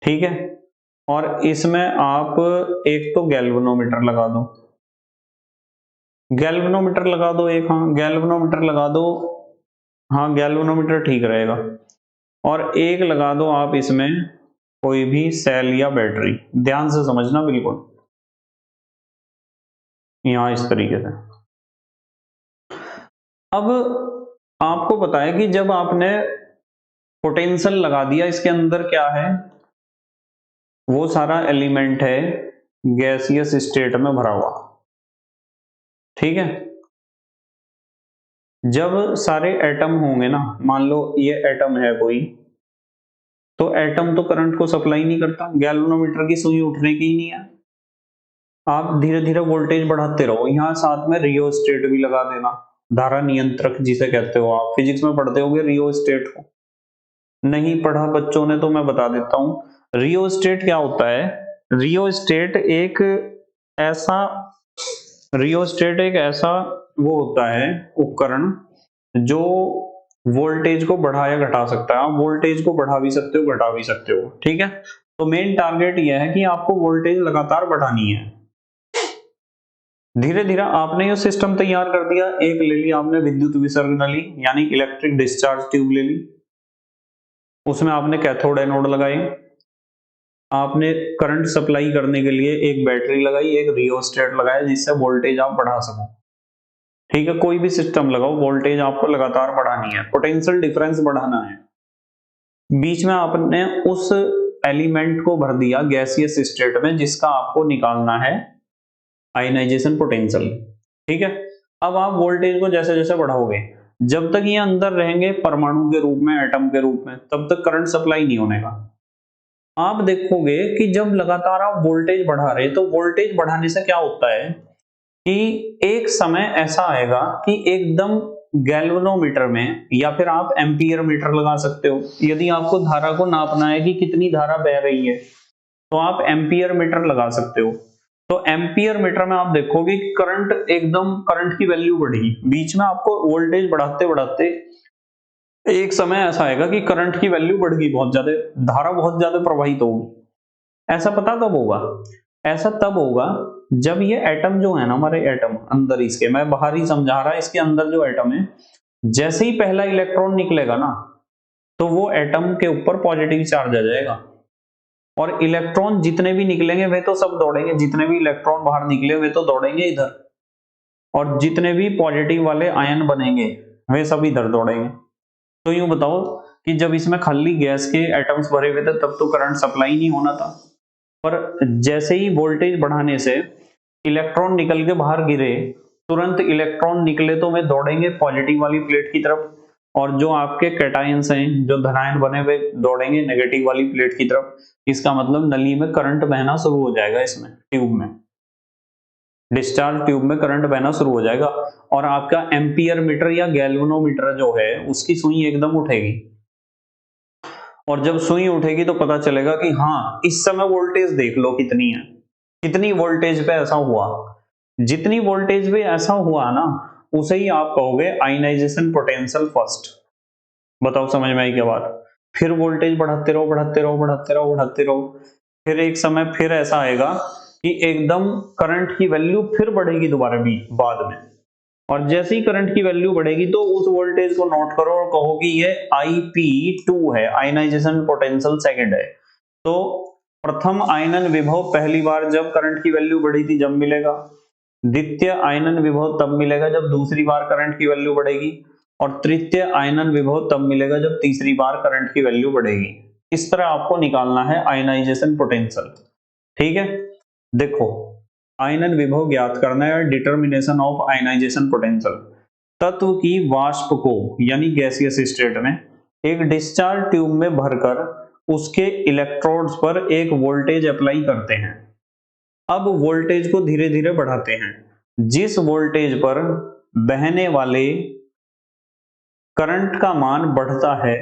ठीक है। और इसमें आप एक तो गैल्वेनोमीटर लगा दो, गैल्वेनोमीटर लगा दो एक, हाँ गैल्वेनोमीटर लगा दो, हाँ गैल्वेनोमीटर ठीक रहेगा। और एक लगा दो आप इसमें कोई भी सेल या बैटरी, ध्यान से समझना बिल्कुल, यहां इस तरीके से। अब आपको बताया कि जब आपने पोटेंशियल लगा दिया, इसके अंदर क्या है, वो सारा एलिमेंट है गैसियस स्टेट में भरा हुआ, ठीक है। जब सारे एटम होंगे ना, मान लो ये एटम है कोई, तो एटम तो करंट को सप्लाई नहीं करता, गैल्वेनोमीटर की सुई उठने की ही नहीं है। आप धीरे धीरे वोल्टेज बढ़ाते रहो, यहां साथ में रियोस्टेट भी लगा देना, धारा नियंत्रक जिसे कहते हो, आप फिजिक्स में पढ़ते होगे रियोस्टेट को। नहीं पढ़ा बच्चों ने तो मैं बता देता हूं। रियोस्टेट क्या होता है? रियोस्टेट एक ऐसा रियोस्टेट एक ऐसा वो होता है उपकरण जो वोल्टेज को बढ़ा या घटा सकता है। आप वोल्टेज को बढ़ा भी सकते हो, घटा भी सकते हो, ठीक है। तो मेन टारगेट यह है कि आपको वोल्टेज लगातार बढ़ानी है। धीरे धीरे आपने ये सिस्टम तैयार कर दिया। एक ले ली आपने विद्युत विसर्ग नली यानी इलेक्ट्रिक डिस्चार्ज ट्यूब ले ली, उसमें आपने कैथोड एनोड लगाए, आपने करंट सप्लाई करने के लिए एक बैटरी लगाई, एक रियोस्टेट लगाया जिससे वोल्टेज आप बढ़ा सको, ठीक है। कोई भी सिस्टम लगाओ, वोल्टेज आपको लगातार बढ़ानी है, पोटेंशियल डिफरेंस बढ़ाना है। बीच में आपने उस एलिमेंट को भर दिया गैसियस स्टेट में जिसका आपको निकालना है आयनाइजेशन पोटेंशियल, ठीक है। अब आप वोल्टेज को जैसे जैसे बढ़ाओगे, जब तक ये अंदर रहेंगे परमाणु के रूप में, एटम के रूप में, तब तक करंट सप्लाई नहीं होने का। आप देखोगे कि जब लगातार आप वोल्टेज बढ़ा रहे, तो वोल्टेज बढ़ाने से क्या होता है कि एक समय ऐसा आएगा कि एकदम गैल्वेनोमीटर में, या फिर आप एम्पियर मीटर लगा सकते हो, यदि आपको धारा को नापना है कि कितनी धारा बह रही है तो आप एम्पियर मीटर लगा सकते हो। तो एम्पियर मीटर में आप देखोगे कि करंट एकदम, करंट की वैल्यू बढ़ी, बीच में आपको वोल्टेज बढ़ाते बढ़ाते एक समय ऐसा आएगा कि करंट की वैल्यू बढ़ गई, बहुत ज्यादा धारा बहुत ज्यादा प्रवाहित होगी। ऐसा पता कब होगा? ऐसा तब होगा जब ये एटम जो है ना, हमारे एटम अंदर, इसके मैं बाहर ही समझा रहा, इसके अंदर जो एटम है, जैसे ही पहला इलेक्ट्रॉन निकलेगा ना, तो वो एटम के ऊपर पॉजिटिव चार्ज आ जाएगा, और इलेक्ट्रॉन जितने भी निकलेंगे वे तो सब दौड़ेंगे, जितने भी इलेक्ट्रॉन बाहर निकले वे तो दौड़ेंगे इधर, और जितने भी पॉजिटिव वाले आयन बनेंगे वे सब इधर दौड़ेंगे। तो यूं बताओ कि जब इसमें खाली गैस के एटम्स भरे हुए थे तब तो करंट सप्लाई नहीं होना था, पर जैसे ही वोल्टेज बढ़ाने से इलेक्ट्रॉन निकल के बाहर गिरे, तुरंत इलेक्ट्रॉन निकले तो वे दौड़ेंगे पॉजिटिव वाली प्लेट की तरफ, और जो आपके कैटायंस हैं, जो धनायन बने हुए, दौड़ेंगे नेगेटिव वाली प्लेट की तरफ। इसका मतलब नली में करंट बहना शुरू हो जाएगा, इसमें ट्यूब में, डिस्चार्ज ट्यूब में करंट बहना शुरू हो जाएगा, और आपका एम्पियर मीटर या गैल्वेनोमीटर जो है उसकी सुई एकदम उठेगी, और जब सुई उठेगी तो पता चलेगा कि हाँ, इस समय वोल्टेज देख लो कितनी है, कितनी वोल्टेज पे ऐसा हुआ। जितनी वोल्टेज पे ऐसा हुआ ना, उसे ही आप कहोगे आयनाइजेशन पोटेंशियल फर्स्ट। बताओ समझ में आई क्या बात? फिर वोल्टेज बढ़ाते रहो, बढ़ाते रहो, बढ़ाते रहो, बढ़ाते रहो, फिर एक समय फिर ऐसा आएगा कि एकदम करंट की वैल्यू फिर बढ़ेगी दोबारा भी बाद में, और जैसे ही करंट की वैल्यू बढ़ेगी तो उस वोल्टेज को नोट करो और कहो कि ये IP2 है, आयनाइजेशन पोटेंशियल सेकंड है। तो प्रथम आयनन विभव पहली बार जब करंट की वैल्यू बढ़ी थी जब मिलेगा, द्वितीय आयनन विभव तब मिलेगा जब दूसरी बार करंट की वैल्यू बढ़ेगी, और तृतीय आयनन विभव तब मिलेगा जब तीसरी बार करंट की वैल्यू बढ़ेगी। इस तरह आपको निकालना है आयनाइजेशन पोटेंशियल, ठीक है। देखो, आयनन विभव ज्ञात करना है, डिटर्मिनेशन ऑफ आयनाइजेशन पोटेंशियल। तत्व की वाष्प को यानी गैसियस स्टेट में एक डिस्चार्ज ट्यूब में भरकर उसके इलेक्ट्रोड्स पर एक वोल्टेज अप्लाई करते हैं। अब वोल्टेज को धीरे धीरे बढ़ाते हैं। जिस वोल्टेज पर बहने वाले करंट का मान बढ़ता है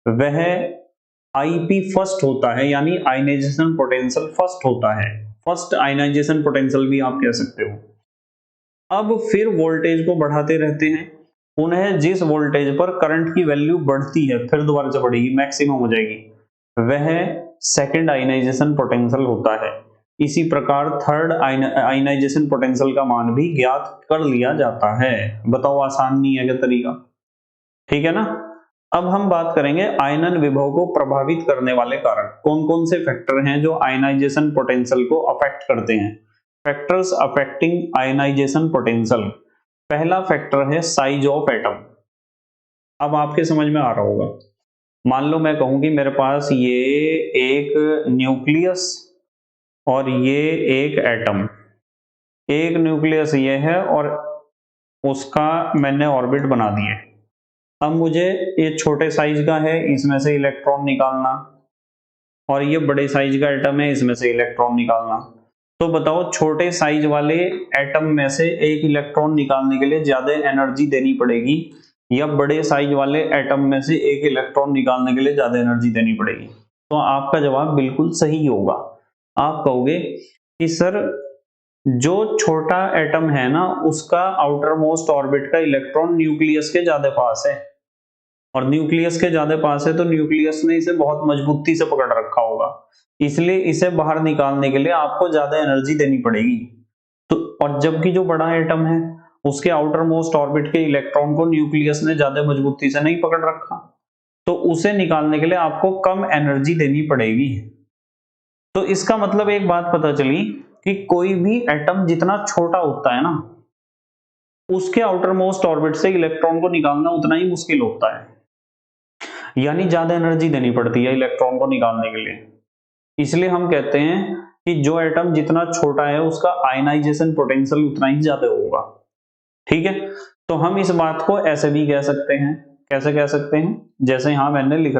वह IP फर्स्ट होता है, यानी आयनाइजेशन पोटेंशियल फर्स्ट होता है। फर्स्ट आयनाइजेशन पोटेंशियल भी आप कह सकते हो। अब फिर वोल्टेज को बढ़ाते रहते हैं, उन्हें जिस वोल्टेज पर करंट की वैल्यू बढ़ती है फिर दोबारा से बढ़ेगी, मैक्सिमम हो जाएगी, वह सेकंड आयनाइजेशन पोटेंशियल होता है। इसी प्रकार थर्ड आयनाइजेशन पोटेंशियल का मान भी ज्ञात कर लिया जाता है। बताओ आसान नहीं है क्या तरीका? ठीक है ना। अब हम बात करेंगे आयनन विभव को प्रभावित करने वाले कारक। कौन कौन से फैक्टर हैं जो आयनाइजेशन पोटेंशियल को अफेक्ट करते हैं? Factors affecting ionisation potential. पहला फैक्टर है साइज ऑफ एटम। अब आपके समझ में आ रहा होगा, मान लो मैं कहूं कि मेरे पास ये एक न्यूक्लियस और ये एक एटम, एक न्यूक्लियस ये है और उसका मैंने ऑर्बिट बना दिए। अब मुझे ये छोटे साइज का है, इसमें से इलेक्ट्रॉन निकालना, और ये बड़े साइज का एटम है, इसमें से इलेक्ट्रॉन निकालना। तो बताओ छोटे साइज वाले एटम में से एक इलेक्ट्रॉन निकालने के लिए ज्यादा एनर्जी देनी पड़ेगी या बड़े साइज वाले एटम में से एक इलेक्ट्रॉन निकालने के लिए ज्यादा एनर्जी देनी पड़ेगी? तो आपका जवाब बिल्कुल सही होगा। आप कहोगे कि सर जो छोटा एटम है ना उसका आउटर मोस्ट ऑर्बिट का इलेक्ट्रॉन न्यूक्लियस के ज्यादा पास है, और न्यूक्लियस के ज्यादा पास है तो न्यूक्लियस ने इसे बहुत मजबूती से पकड़ रखा होगा, इसलिए इसे बाहर निकालने के लिए आपको ज्यादा एनर्जी देनी पड़ेगी। तो और जबकि जो बड़ा एटम है उसके आउटर मोस्ट ऑर्बिट के इलेक्ट्रॉन को न्यूक्लियस ने ज्यादा मजबूती से नहीं पकड़ रखा, तो उसे निकालने के लिए आपको कम एनर्जी देनी पड़ेगी। तो इसका मतलब एक बात पता चली कि कोई भी एटम जितना छोटा होता है ना उसके आउटर मोस्ट ऑर्बिट से इलेक्ट्रॉन को निकालना उतना ही मुश्किल होता है, यानी ज्यादा एनर्जी देनी पड़ती है इलेक्ट्रॉन को निकालने के लिए। इसलिए हम कहते हैं कि जो एटम जितना छोटा है उसका आयनाइजेशन पोटेंशियल उतना ही ज्यादा होगा। ठीक है, तो हम इस बात को ऐसे भी कह सकते हैं। कैसे कह सकते हैं? जैसे यहां मैंने लिख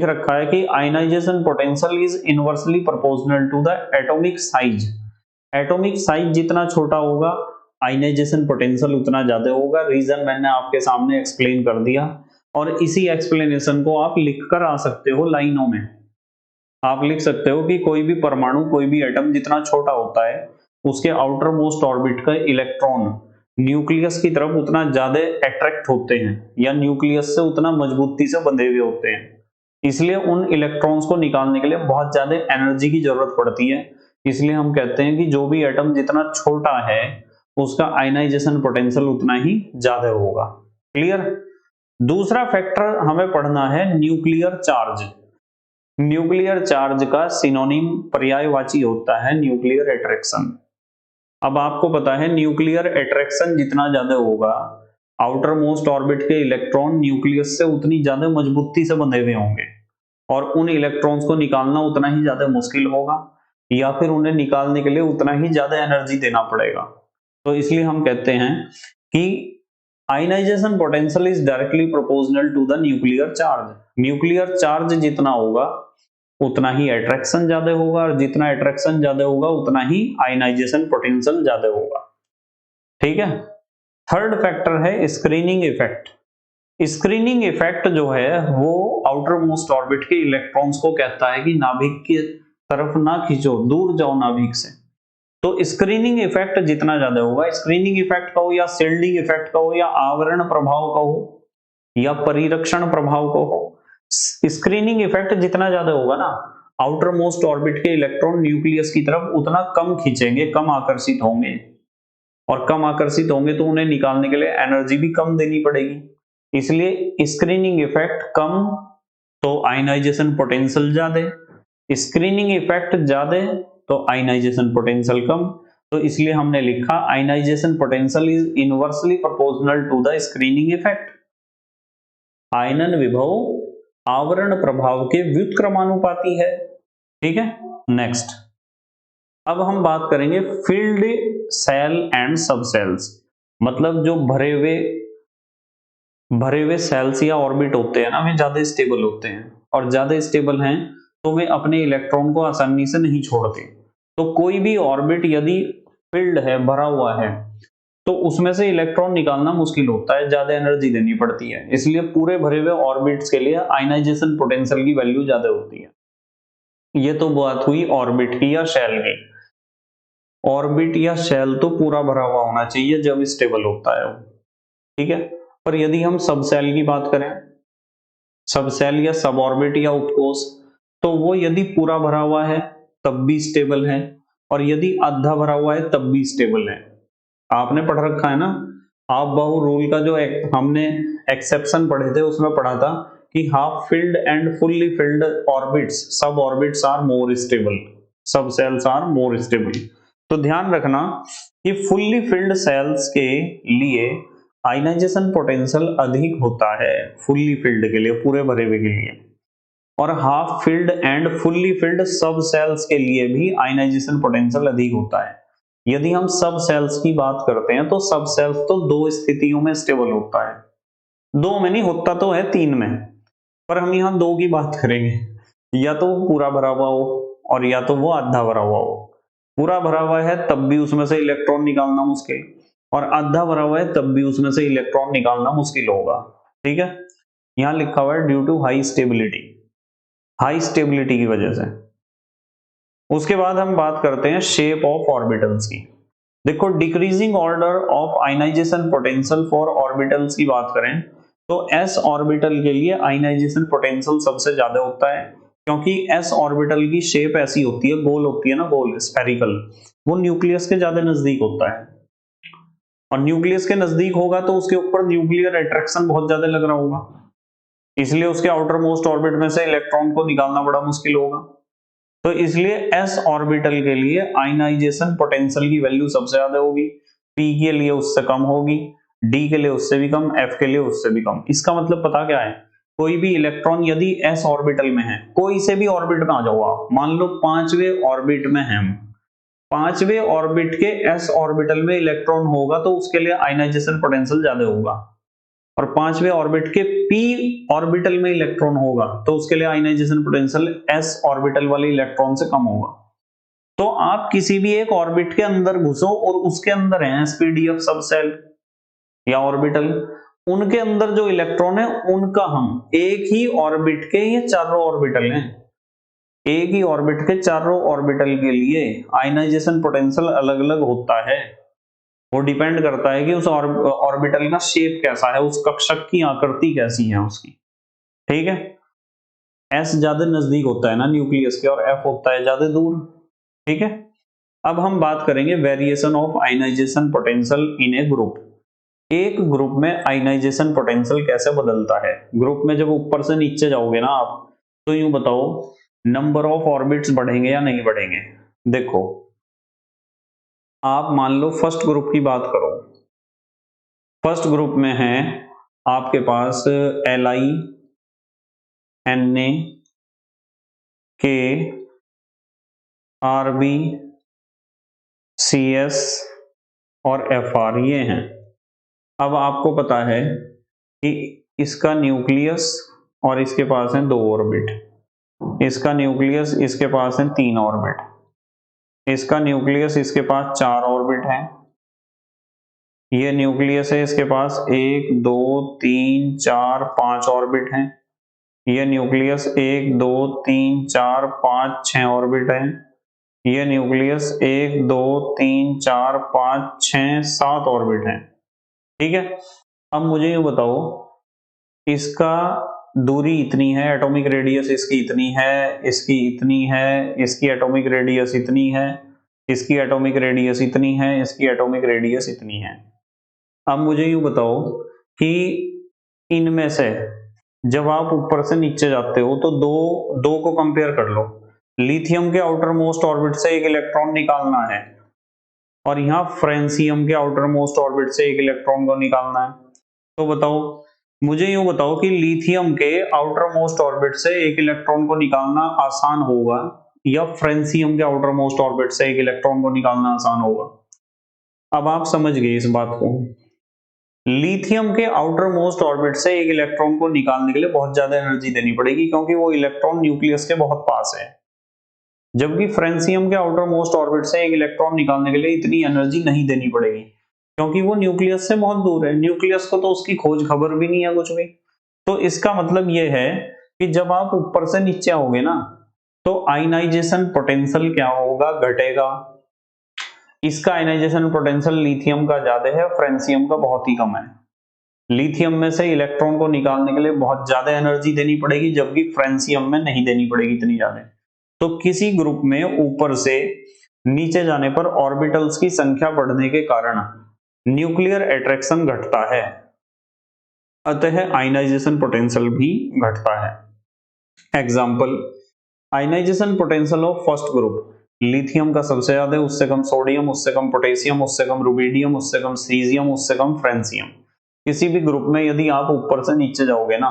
रखा है कि ionization potential is inversely proportional to the atomic size. Atomic size जितना छोटा होगा आयनाइजेशन पोटेंशियल उतना ज्यादा होगा। रीजन मैंने आपके सामने एक्सप्लेन कर दिया, और इसी एक्सप्लेनेशन को आप लिखकर आ सकते हो लाइनों में। आप लिख सकते हो कि कोई भी परमाणु, कोई भी एटम जितना छोटा होता है उसके आउटर मोस्ट ऑर्बिट का इलेक्ट्रॉन न्यूक्लियस की तरफ उतना ज्यादा अट्रैक्ट होते हैं, या न्यूक्लियस से उतना मजबूती से बंधे हुए होते हैं। इसलिए उन इलेक्ट्रॉन्स को निकालने के लिए बहुत ज्यादा एनर्जी की जरूरत पड़ती है। इसलिए हम कहते हैं कि जो भी एटम जितना छोटा है उसका आयनाइजेशन पोटेंशियल उतना ही ज्यादा होगा। क्लियर? दूसरा फैक्टर हमें पढ़ना है न्यूक्लियर चार्ज। न्यूक्लियर चार्ज का सिनोनिम पर्यायवाची होता है न्यूक्लियर अट्रैक्शन। अब आपको पता है न्यूक्लियर अट्रैक्शन जितना ज्यादा होगा आउटर मोस्ट ऑर्बिट के इलेक्ट्रॉन न्यूक्लियस से उतनी ज्यादा मजबूती से बंधे हुए होंगे, और उन इलेक्ट्रॉन्स को निकालना उतना ही ज्यादा मुश्किल होगा, या फिर उन्हें निकालने के लिए उतना ही ज्यादा एनर्जी देना पड़ेगा। तो इसलिए हम कहते हैं कि ionization potential is directly proportional to the nuclear charge. Nuclear charge जितना होगा उतना ही अट्रैक्शन ज्यादा होगा, और जितना अट्रैक्शन ज्यादा होगा उतना ही आयनाइजेशन पोटेंशियल ज्यादा होगा। ठीक है। थर्ड फैक्टर है स्क्रीनिंग इफेक्ट। स्क्रीनिंग इफेक्ट जो है वो आउटर मोस्ट ऑर्बिट के इलेक्ट्रॉन्स को कहता है कि नाभिक की तरफ ना खींचो, दूर जाओ नाभिक से। तो स्क्रीनिंग इफेक्ट जितना ज्यादा होगा, स्क्रीनिंग इफेक्ट कहो या शील्डिंग इफेक्ट कहो या आवरण प्रभाव कहो या परिरक्षण प्रभाव कहो, स्क्रीनिंग इफेक्ट जितना ज्यादा होगा ना आउटर मोस्ट ऑर्बिट के इलेक्ट्रॉन न्यूक्लियस की तरफ उतना कम खींचेंगे, कम आकर्षित होंगे, और कम आकर्षित होंगे तो उन्हें निकालने के लिए एनर्जी भी कम देनी पड़ेगी। इसलिए स्क्रीनिंग इफेक्ट कम तो आयनाइजेशन पोटेंशियल ज्यादा, स्क्रीनिंग इफेक्ट ज्यादा तो आयनाइजेशन पोटेंशियल कम। तो इसलिए हमने लिखा ionisation potential is inversely proportional to the screening effect. आयनन विभव आवरण प्रभाव के व्युत्क्रमानुपाती है। ठीक है। नेक्स्ट, अब हम बात करेंगे फिल्ड सेल एंड सब सेल्स। मतलब जो भरे हुए सेल्स या ऑर्बिट होते हैं ना वे ज्यादा स्टेबल होते हैं, और ज्यादा स्टेबल हैं तो वे अपने इलेक्ट्रॉन को आसानी से नहीं छोड़ते। तो कोई भी ऑर्बिट यदि फिल्ड है, भरा हुआ है, तो उसमें से इलेक्ट्रॉन निकालना मुश्किल होता है, ज्यादा एनर्जी देनी पड़ती है। इसलिए पूरे भरे हुए ऑर्बिट्स के लिए आयनाइजेशन पोटेंशियल की वैल्यू ज्यादा होती है। ये तो बात हुई ऑर्बिट की या शेल की। ऑर्बिट या शेल तो पूरा भरा हुआ होना चाहिए जब स्टेबल होता है वो। ठीक है। पर यदि हम सब सेल की बात करें, सब सेल या सब ऑर्बिट या उपकोष, तो वो यदि पूरा भरा हुआ है तब भी स्टेबल है, और यदि आधा भरा हुआ है तब भी स्टेबल है। आपने पढ़ रखा है ना हाफ बाहु रूल का, जो हमने एक्सेप्शन पढ़े थे उसमें पढ़ा था कि half filled and fully field orbits, सब ऑर्बिट्स आर मोर स्टेबल, सब सेल्स आर मोर स्टेबल। तो ध्यान रखना कि फुल्ली फिल्ड सेल्स के लिए आयनाइजेशन पोटेंशियल अधिक होता है, फुल्ली फिल्ड के लिए, पूरे भरे हुए के लिए, और half filled and fully field सब सेल्स के लिए भी आयनाइजेशन पोटेंशियल अधिक होता है। यदि हम सब सेल्स की बात करते हैं तो सब सेल्स तो दो स्थितियों में स्टेबल होता है, दो में नहीं होता तो है तीन में, पर हम यहाँ दो की बात करेंगे, या तो वो पूरा भरा हुआ हो और या तो वो आधा भरा हुआ हो। पूरा भरा हुआ है तब भी उसमें से इलेक्ट्रॉन निकालना मुश्किल, और आधा भरा हुआ है तब भी उसमें से इलेक्ट्रॉन निकालना मुश्किल होगा। ठीक है, यहां लिखा हुआ है ड्यू टू हाई स्टेबिलिटी की वजह से। उसके बाद हम बात करते हैं शेप ऑफ ऑर्बिटल्स की। देखो, decreasing order of ionization potential for orbitals की बात करें तो s ऑर्बिटल के लिए आयनाइजेशन पोटेंशियल सबसे ज्यादा होता है, क्योंकि s ऑर्बिटल की शेप ऐसी होती है, गोल होती है ना, गोल स्फेरिकल, वो न्यूक्लियस के ज्यादा नजदीक होता है। और न्यूक्लियस के नजदीक होगा तो उसके ऊपर न्यूक्लियर अट्रैक्शन बहुत ज्यादा लग रहा होगा, इसलिए उसके आउटर मोस्ट ऑर्बिट में से इलेक्ट्रॉन को निकालना बड़ा मुश्किल होगा। तो इसलिए s ऑर्बिटल के लिए आयनाइजेशन पोटेंशियल की वैल्यू सबसे ज्यादा होगी, p के लिए उससे कम होगी, d के लिए उससे भी कम, f के लिए उससे भी कम। इसका मतलब पता क्या है, कोई भी इलेक्ट्रॉन यदि s ऑर्बिटल में है, कोई से भी ऑर्बिट में आ जाओ आप, मान लो पांचवें ऑर्बिट में है हम, पांचवें ऑर्बिट के s ऑर्बिटल में इलेक्ट्रॉन होगा तो उसके लिए आयनाइजेशन पोटेंशियल ज्यादा होगा, और पांचवें ऑर्बिट के p ऑर्बिटल में इलेक्ट्रॉन होगा तो उसके लिए आयनाइजेशन पोटेंशियल s ऑर्बिटल वाले इलेक्ट्रॉन से कम होगा। तो आप किसी भी एक ऑर्बिट के अंदर घुसो और उसके अंदर है sp_d_f सब सेल या ऑर्बिटल, उनके अंदर जो इलेक्ट्रॉन है उनका हम एक ही ऑर्बिट के, ये चारों ऑर्बिटल हैं, एक ही ऑर्बिट के चारों ऑर्बिटल के लिए आयनाइजेशन पोटेंशियल अलग अलग होता है। वो डिपेंड करता है कि उस ऑर्बिटल का शेप कैसा है, उस कक्षक की आकृति कैसी है उसकी। ठीक है, s ज्यादा नजदीक होता है ना न्यूक्लियस के, और f होता है ज्यादा दूर। ठीक है, अब हम बात करेंगे variation of ionization potential in a group. एक ग्रुप में आयनाइजेशन पोटेंशियल कैसे बदलता है। ग्रुप में जब ऊपर से नीचे जाओगे ना आप, तो यूं बताओ नंबर ऑफ ऑर्बिट्स बढ़ेंगे या नहीं बढ़ेंगे। देखो, आप मान लो फर्स्ट ग्रुप की बात करो, फर्स्ट ग्रुप में है आपके पास Li, Na, K, Rb, Cs और Fr, ये हैं। अब आपको पता है कि इसका न्यूक्लियस और इसके पास है 2 ऑर्बिट, इसका न्यूक्लियस इसके पास है 3 ऑर्बिट, इसका न्यूक्लियस इसके पास 4 ऑर्बिट है, ये न्यूक्लियस है इसके पास 1 2 3 4 5 ऑर्बिट हैं, ये न्यूक्लियस 1 2 3 4 5 6 ऑर्बिट है, ये न्यूक्लियस 1 2 3 4 5 6 7 ऑर्बिट है। ठीक है, अब मुझे ये बताओ, इसका दूरी इतनी है, एटॉमिक रेडियस इसकी इतनी है, इसकी इतनी है, इसकी एटॉमिक रेडियस इतनी है, इसकी एटॉमिक रेडियस इतनी है, इसकी एटॉमिक रेडियस इतनी है। अब मुझे यूं बताओ कि इनमें से जब आप ऊपर से नीचे जाते हो तो दो को कंपेयर कर लो। लिथियम के आउटर मोस्ट ऑर्बिट से एक इलेक्ट्रॉन निकालना है, और यहाँ फ्रेंसियम के आउटर मोस्ट ऑर्बिट से एक इलेक्ट्रॉन को निकालना है। तो बताओ, मुझे यूं बताओ कि लिथियम के आउटर मोस्ट ऑर्बिट से एक इलेक्ट्रॉन को निकालना आसान होगा या फ्रेंसियम के आउटर मोस्ट ऑर्बिट से एक इलेक्ट्रॉन को निकालना आसान होगा। अब आप समझ गए इस बात को। लिथियम के आउटर मोस्ट ऑर्बिट से एक इलेक्ट्रॉन को निकालने के लिए बहुत ज्यादा एनर्जी देनी पड़ेगी, क्योंकि वो इलेक्ट्रॉन न्यूक्लियस के बहुत पास है, जबकि फ्रेंसियम के आउटर मोस्ट ऑर्बिट से एक इलेक्ट्रॉन निकालने के लिए इतनी एनर्जी नहीं देनी पड़ेगी, क्योंकि वो न्यूक्लियस से बहुत दूर है, न्यूक्लियस को तो उसकी खोज खबर भी नहीं है कुछ भी। तो इसका मतलब ये है कि जब आप ऊपर से नीचे आओगे ना, तो आयनाइजेशन पोटेंशियल क्या होगा, घटेगा। इसका आयनाइजेशन पोटेंशियल लिथियम का ज्यादा है, फ्रेंसियम का बहुत ही कम है। लिथियम में से इलेक्ट्रॉन को निकालने के लिए बहुत ज्यादा एनर्जी देनी पड़ेगी, जबकि फ्रेंसियम में नहीं देनी पड़ेगी इतनी ज्यादा। तो किसी ग्रुप में ऊपर से नीचे जाने पर ऑर्बिटल्स की संख्या बढ़ने के कारण न्यूक्लियर अट्रैक्शन घटता है, अतः आयनाइजेशन पोटेंशियल भी घटता है। Example, ionization potential of first group, lithium का सबसे ज्यादा, उससे कम सोडियम, उससे कम पोटेशियम, उससे कम रुबिडियम, उससे कम सीजियम, उससे कम फ्रेंसियम। किसी भी ग्रुप में यदि आप ऊपर से नीचे जाओगे ना,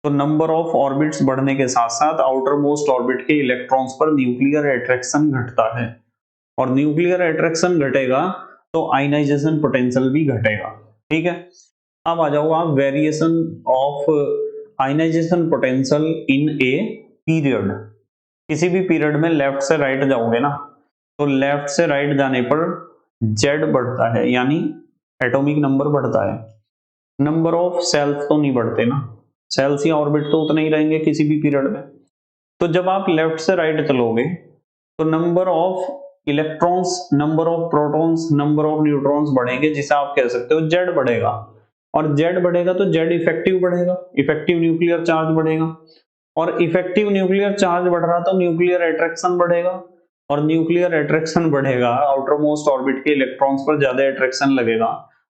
तो नंबर ऑफ ऑर्बिट्स बढ़ने के साथ साथ आउटर मोस्ट ऑर्बिट के इलेक्ट्रॉन्स पर न्यूक्लियर अट्रैक्शन घटता है, और न्यूक्लियर अट्रैक्शन घटेगा तो आयनाइजेशन पोटेंशियल भी घटेगा। ठीक है, अब आ जाओ आप variation of ionization potential in a period. किसी भी पीरियड में लेफ्ट से राइट जाओगे ना, तो लेफ्ट से राइट जाने पर जेड बढ़ता है, यानी एटॉमिक नंबर बढ़ता है, नंबर ऑफ सेल्स तो नहीं बढ़ते ना, सेल्स या ऑर्बिट तो उतने ही रहेंगे किसी भी पीरियड में। तो जब आप लेफ्ट से राइट चलोगे तो number of electrons, number of protons, number of neutrons बढ़ेंगे, जिसे आप कह सकते हो जेड बढ़ेगा। और जेड बढ़ेगा तो जेड इफेक्टिव बढ़ेगा, इफेक्टिव न्यूक्लियर चार्ज बढ़ेगा, और इफेक्टिव न्यूक्लियर चार्ज बढ़ रहा तो न्यूक्लियर अट्रैक्शन बढ़ेगा, और न्यूक्लियर अट्रैक्शन बढ़ेगा, आउटर मोस्ट ऑर्बिट के इलेक्ट्रॉन्स पर ज्यादा अट्रैक्शन लगेगा,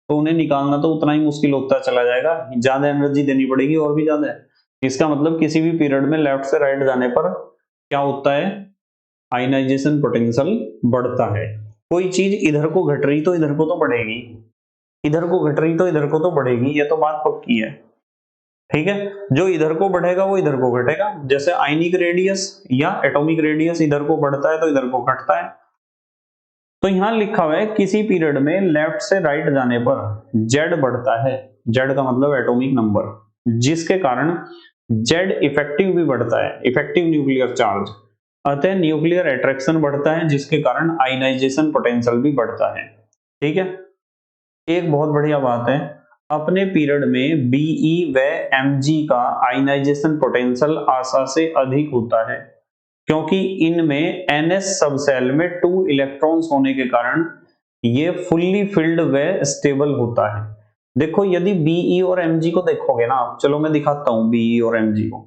तो उन्हें निकालना तो उतना ही मुश्किल होता चला जाएगा, ज्यादा एनर्जी देनी पड़ेगी और भी ज्यादा। इसका मतलब किसी भी पीरियड में लेफ्ट से राइट जाने पर क्या होता है, आयनाइजेशन पोटेंशियल बढ़ता है। कोई चीज इधर को घट रही तो इधर को तो बढ़ेगी, इधर को घट रही तो इधर को तो बढ़ेगी, ये तो बात पक्की है। ठीक है, जो इधर को बढ़ेगा वो इधर को घटेगा, जैसे आयनिक रेडियस या एटॉमिक रेडियस इधर को बढ़ता है तो इधर को घटता है। तो यहां लिखा हुआ है किसी पीरियड में लेफ्ट से राइट जाने पर जेड बढ़ता है, जेड का मतलब एटॉमिक नंबर, जिसके कारण जेड इफेक्टिव भी बढ़ता है, इफेक्टिव न्यूक्लियर चार्ज, अतः न्यूक्लियर अट्रैक्शन बढ़ता है, जिसके कारण आयनाइजेशन पोटेंशियल भी बढ़ता है। ठीक है, एक बहुत बढ़िया बात है, अपने पीरियड में बीई व एमजी का आयनाइजेशन पोटेंशियल आशा से अधिक होता है, क्योंकि इनमें एनएस सबसेल में 2 इलेक्ट्रॉन्स होने के कारण ये फुल्ली फिल्ड व स्टेबल होता है। देखो यदि बीई और एमजी को देखोगे ना आप, चलो मैं दिखाता हूं बीई और एमजी को,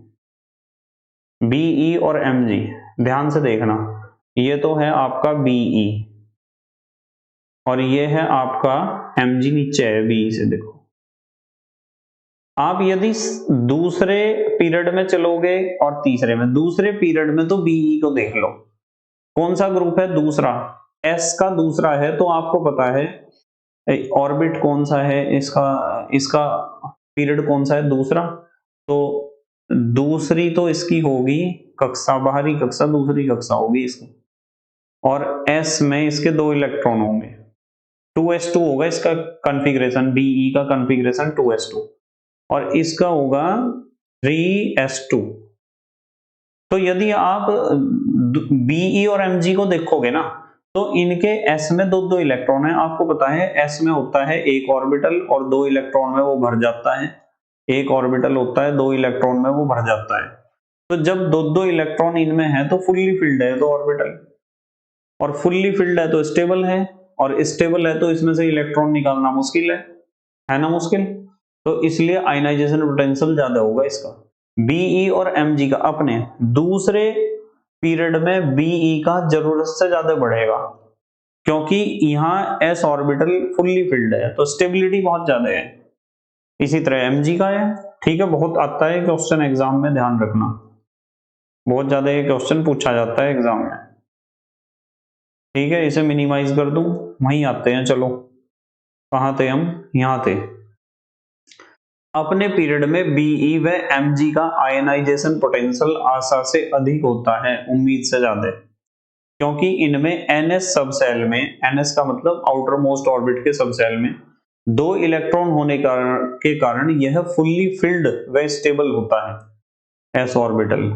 बीई और एमजी ध्यान से देखना, ये तो है आपका बीई और ये है आपका एमजी, नीचे है बीई से। देखो आप यदि दूसरे पीरियड में चलोगे और तीसरे में, दूसरे पीरियड में तो बीई को देख लो, कौन सा ग्रुप है दूसरा, एस का दूसरा है, तो आपको पता है ऑर्बिट कौन सा है इसका, इसका पीरियड कौन सा है दूसरा, तो दूसरी तो इसकी होगी कक्षा, बाहरी कक्षा दूसरी कक्षा होगी इसकी, और एस में इसके 2 इलेक्ट्रॉन होंगे, 2s2 होगा इसका कॉन्फ़िगरेशन, बीई का कॉन्फ़िगरेशन 2s2 और इसका होगा 3s2। तो यदि आप बीई और एमजी को देखोगे ना, तो इनके s में 2-2 इलेक्ट्रॉन है, आपको पता है s में होता है 1 ऑर्बिटल और 2 इलेक्ट्रॉन में वो भर जाता है, 1 ऑर्बिटल होता है 2 इलेक्ट्रॉन में वो भर जाता है। तो जब 2-2 इलेक्ट्रॉन इनमें है तो फुल्ली फिल्ड है तो ऑर्बिटल, और फुल्ली फिल्ड है तो स्टेबल है, और स्टेबल है तो इसमें से इलेक्ट्रॉन निकालना मुश्किल है ना मुश्किल, तो इसलिए आयनाइजेशन पोटेंशियल ज्यादा होगा इसका। बीई और एमजी का अपने दूसरे पीरियड में बीई का जरूरत से ज्यादा बढ़ेगा, क्योंकि यहाँ एस ऑर्बिटल फुल्ली फिल्ड है तो स्टेबिलिटी बहुत ज्यादा है। इसी तरह एमजी का है। ठीक है, बहुत आता है क्वेश्चन एग्जाम में, ध्यान रखना, बहुत ज्यादा ये क्वेश्चन पूछा जाता है एग्जाम में। ठीक है, इसे मिनिमाइज कर दूं, वहीं आते हैं, चलो कहाँ थे हम, यहाँ थे। अपने पीरियड में बीई व एमजी का आयनाइजेशन पोटेंशियल आशा से अधिक होता है, उम्मीद से ज्यादा, क्योंकि इनमें एनएस सबसेल में, एनएस का मतलब आउटर मोस्ट ऑर्बिट के सबसेल में 2 इलेक्ट्रॉन होने के कारण यह फुल्ली फिल्ड व स्टेबल होता है, एस ऑर्बिटल।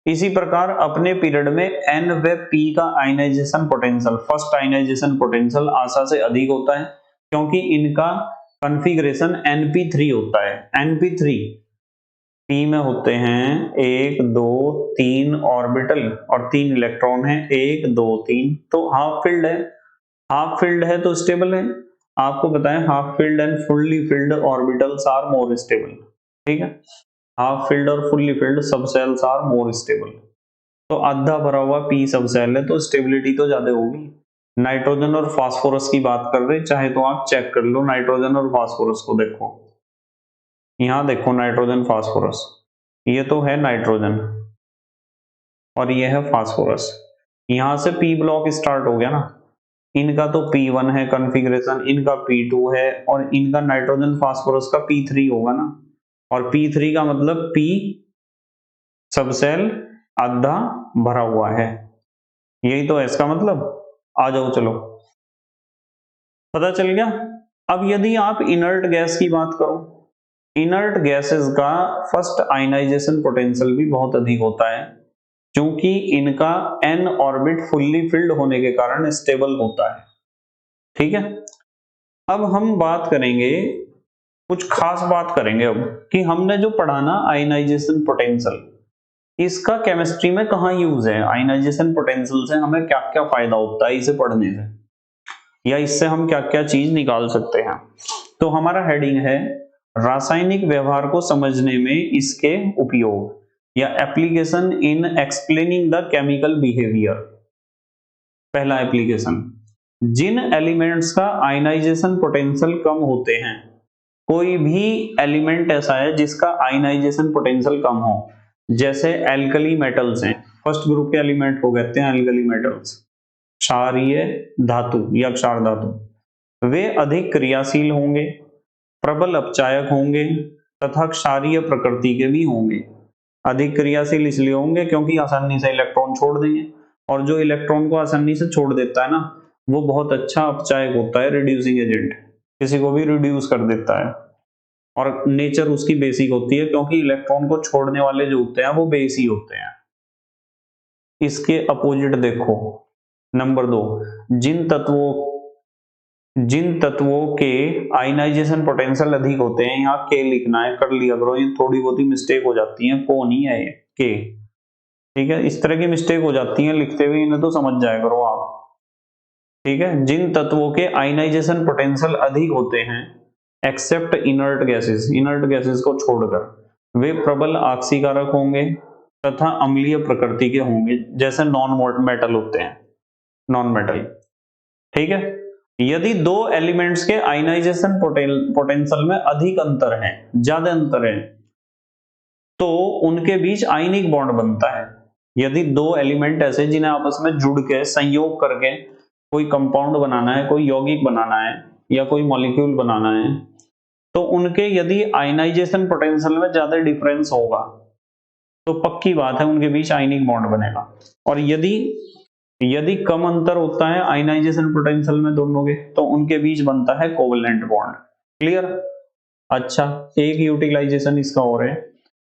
इसी प्रकार अपने पीरियड में एन व पी का ionisation potential, first ionization potential आशा से अधिक होता है, क्योंकि इनका कॉन्फ़िगरेशन np3 होता है, np3 पी में होते हैं 1 2 3 ऑर्बिटल और 3 इलेक्ट्रॉन है, 1 2 3, तो हाफ फिल्ड है, हाफ फिल्ड है तो स्टेबल है। आपको पता है half filled and fully filled orbitals are more stable. ठीक है, हाफ फिल्ड और fully filled subshells are more stable. तो आधा भरा हुआ पी सबसेल है तो स्टेबिलिटी तो ज्यादा होगी। नाइट्रोजन और फास्फोरस की बात कर रहे, चाहे तो आप चेक कर लो, नाइट्रोजन और फास्फोरस को देखो, यहां देखो नाइट्रोजन फास्फोरस, ये तो है नाइट्रोजन और ये है फास्फोरस, यहां से पी ब्लॉक स्टार्ट हो गया ना, इनका तो P1 है कॉन्फ़िगरेशन, इनका P2 है और इनका नाइट्रोजन फास्फोरस का P3 होगा ना, और P3 का मतलब P सबसेल आधा भरा हुआ है, यही तो है इसका मतलब। आ जाओ चलो, पता चल गया। अब यदि आप इनर्ट गैस की बात करो, इनर्ट गैसेस का फर्स्ट आयनाइजेशन पोटेंशियल भी बहुत अधिक होता है, क्योंकि इनका n ऑर्बिट फुल्ली फिल्ड होने के कारण स्टेबल होता है। ठीक है, अब हम बात करेंगे, कुछ खास बात करेंगे अब, कि हमने जो पढ़ा ना आयनाइजेशन पोटेंशियल, इसका केमिस्ट्री में कहाँ यूज है। आयनाइजेशन पोटेंशियल से हमें क्या क्या फायदा होता है इसे पढ़ने से, या इससे हम क्या क्या चीज निकाल सकते हैं। तो हमारा हेडिंग है रासायनिक व्यवहार को समझने में इसके उपयोग, या application in explaining the chemical behaviour. पहला एप्लीकेशन, जिन एलिमेंट्स का आयनाइजेशन पोटेंशियल कम होते हैं, कोई भी एलिमेंट ऐसा है जिसका आयनाइजेशन पोटेंशियल कम हो, जैसे एल्कली मेटल्स हैं, फर्स्ट ग्रुप के एलिमेंट को कहते हैं एल्कली मेटल्स, क्षारीय धातु या क्षार धातु, वे अधिक क्रियाशील होंगे, प्रबल अपचायक होंगे तथा क्षारीय प्रकृति के भी होंगे। अधिक क्रियाशील इसलिए होंगे क्योंकि आसानी से इलेक्ट्रॉन छोड़ देंगे, और जो इलेक्ट्रॉन को आसानी से छोड़ देता है ना, वो बहुत अच्छा अपचायक होता है, रिड्यूसिंग एजेंट, किसी को भी रिड्यूस कर देता है, और नेचर उसकी बेसिक होती है क्योंकि इलेक्ट्रॉन को छोड़ने वाले जो होते हैं वो बेस ही होते हैं। इसके अपोजिट देखो, नंबर 2, जिन तत्वों के आयनाइजेशन पोटेंशियल अधिक होते हैं, यहाँ के लिखना है, कर लिया करो, ये थोड़ी बहुत ही मिस्टेक हो जाती है, को नहीं है ये, के, ठीक है, इस तरह की मिस्टेक हो जाती है लिखते हुए, इन्हें तो समझ जाया करो आप, ठीक है। जिन तत्वों के आयनाइजेशन पोटेंशियल अधिक होते हैं, एक्सेप्ट इनर्ट गैसेस को छोड़कर, वे प्रबल आक्सीकारक होंगे तथा अम्लीय प्रकृति के होंगे, जैसे नॉन मेटल होते हैं, नॉन मेटल, ठीक है। यदि दो एलिमेंट्स के आयनाइजेशन पोटेंशियल में अधिक अंतर है, ज्यादा अंतर है, तो उनके बीच आयनिक बॉन्ड बनता है। यदि दो एलिमेंट ऐसे जिन्हें आपस में जुड़ के संयोग करके कोई कंपाउंड बनाना है, कोई यौगिक बनाना है, या कोई मॉलिक्यूल बनाना है, तो उनके यदि आयनाइजेशन पोटेंशियल में ज्यादा डिफरेंस होगा तो पक्की बात है उनके बीच आयनिक बॉन्ड बनेगा। और यदि कम अंतर होता है आयनाइजेशन पोटेंशियल में दोनों के, तो उनके बीच बनता है कोवलेंट बॉन्ड। क्लियर? अच्छा, एक यूटिलाइजेशन इसका और है,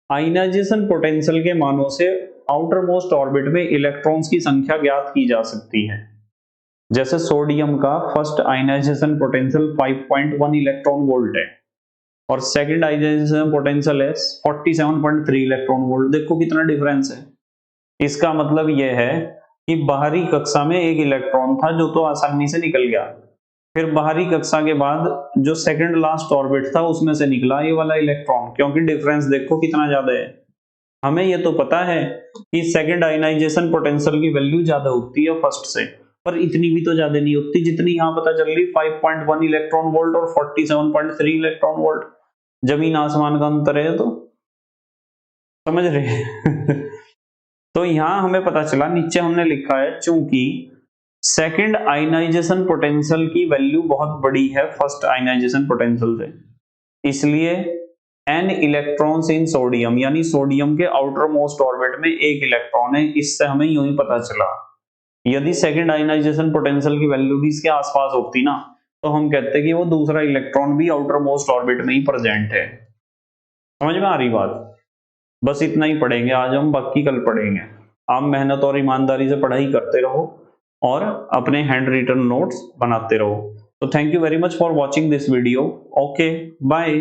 आयनाइजेशन पोटेंशियल के मानों से आउटर मोस्ट ऑर्बिट में इलेक्ट्रॉन्स की संख्या ज्ञात की जा सकती है। जैसे सोडियम का first ionization potential 5.1 electron volt है, और सेकंड आयनाइजेशन पोटेंशियल है 47.3 इलेक्ट्रॉन वोल्ट। देखो कितना डिफरेंस है। इसका मतलब यह है कि बाहरी कक्षा में एक इलेक्ट्रॉन था जो तो आसानी से निकल गया, फिर बाहरी कक्षा के बाद जो सेकंड लास्ट ऑर्बिट था उसमें से निकला ये वाला इलेक्ट्रॉन, क्योंकि डिफरेंस देखो कितना ज्यादा है। हमें ये तो पता है कि सेकंड आयनाइजेशन पोटेंशियल की वैल्यू ज्यादा होती है फर्स्ट से, पर इतनी भी तो ज्यादा नहीं होती जितनी यहाँ पता चल रही, 5.1 इलेक्ट्रॉन वोल्ट और 47.3 इलेक्ट्रॉन वोल्ट, जमीन आसमान का अंतर है, तो समझ रहे तो यहां हमें पता चला, नीचे हमने लिखा है, चूंकि सेकंड आयनाइजेशन पोटेंशियल की वैल्यू बहुत बड़ी है फर्स्ट आयनाइजेशन पोटेंशियल से, इसलिए n इलेक्ट्रॉन्स इन सोडियम, यानी सोडियम के आउटर मोस्ट ऑर्बिट में एक इलेक्ट्रॉन है। इससे हमें यूं ही पता चला, यदि सेकंड आयनाइजेशन पोटेंशियल की वैल्यू भी इसके आसपास होती ना, तो हम कहते कि वो दूसरा इलेक्ट्रॉन भी आउटर मोस्ट ऑर्बिट में ही प्रेजेंट है। समझ में आ रही बात? बस इतना ही पढ़ेंगे आज हम, बाकी कल पढ़ेंगे। आप मेहनत और ईमानदारी से पढ़ाई करते रहो और अपने हैंड रिटन नोट्स बनाते रहो। तो thank you very much for watching this video. Okay, bye.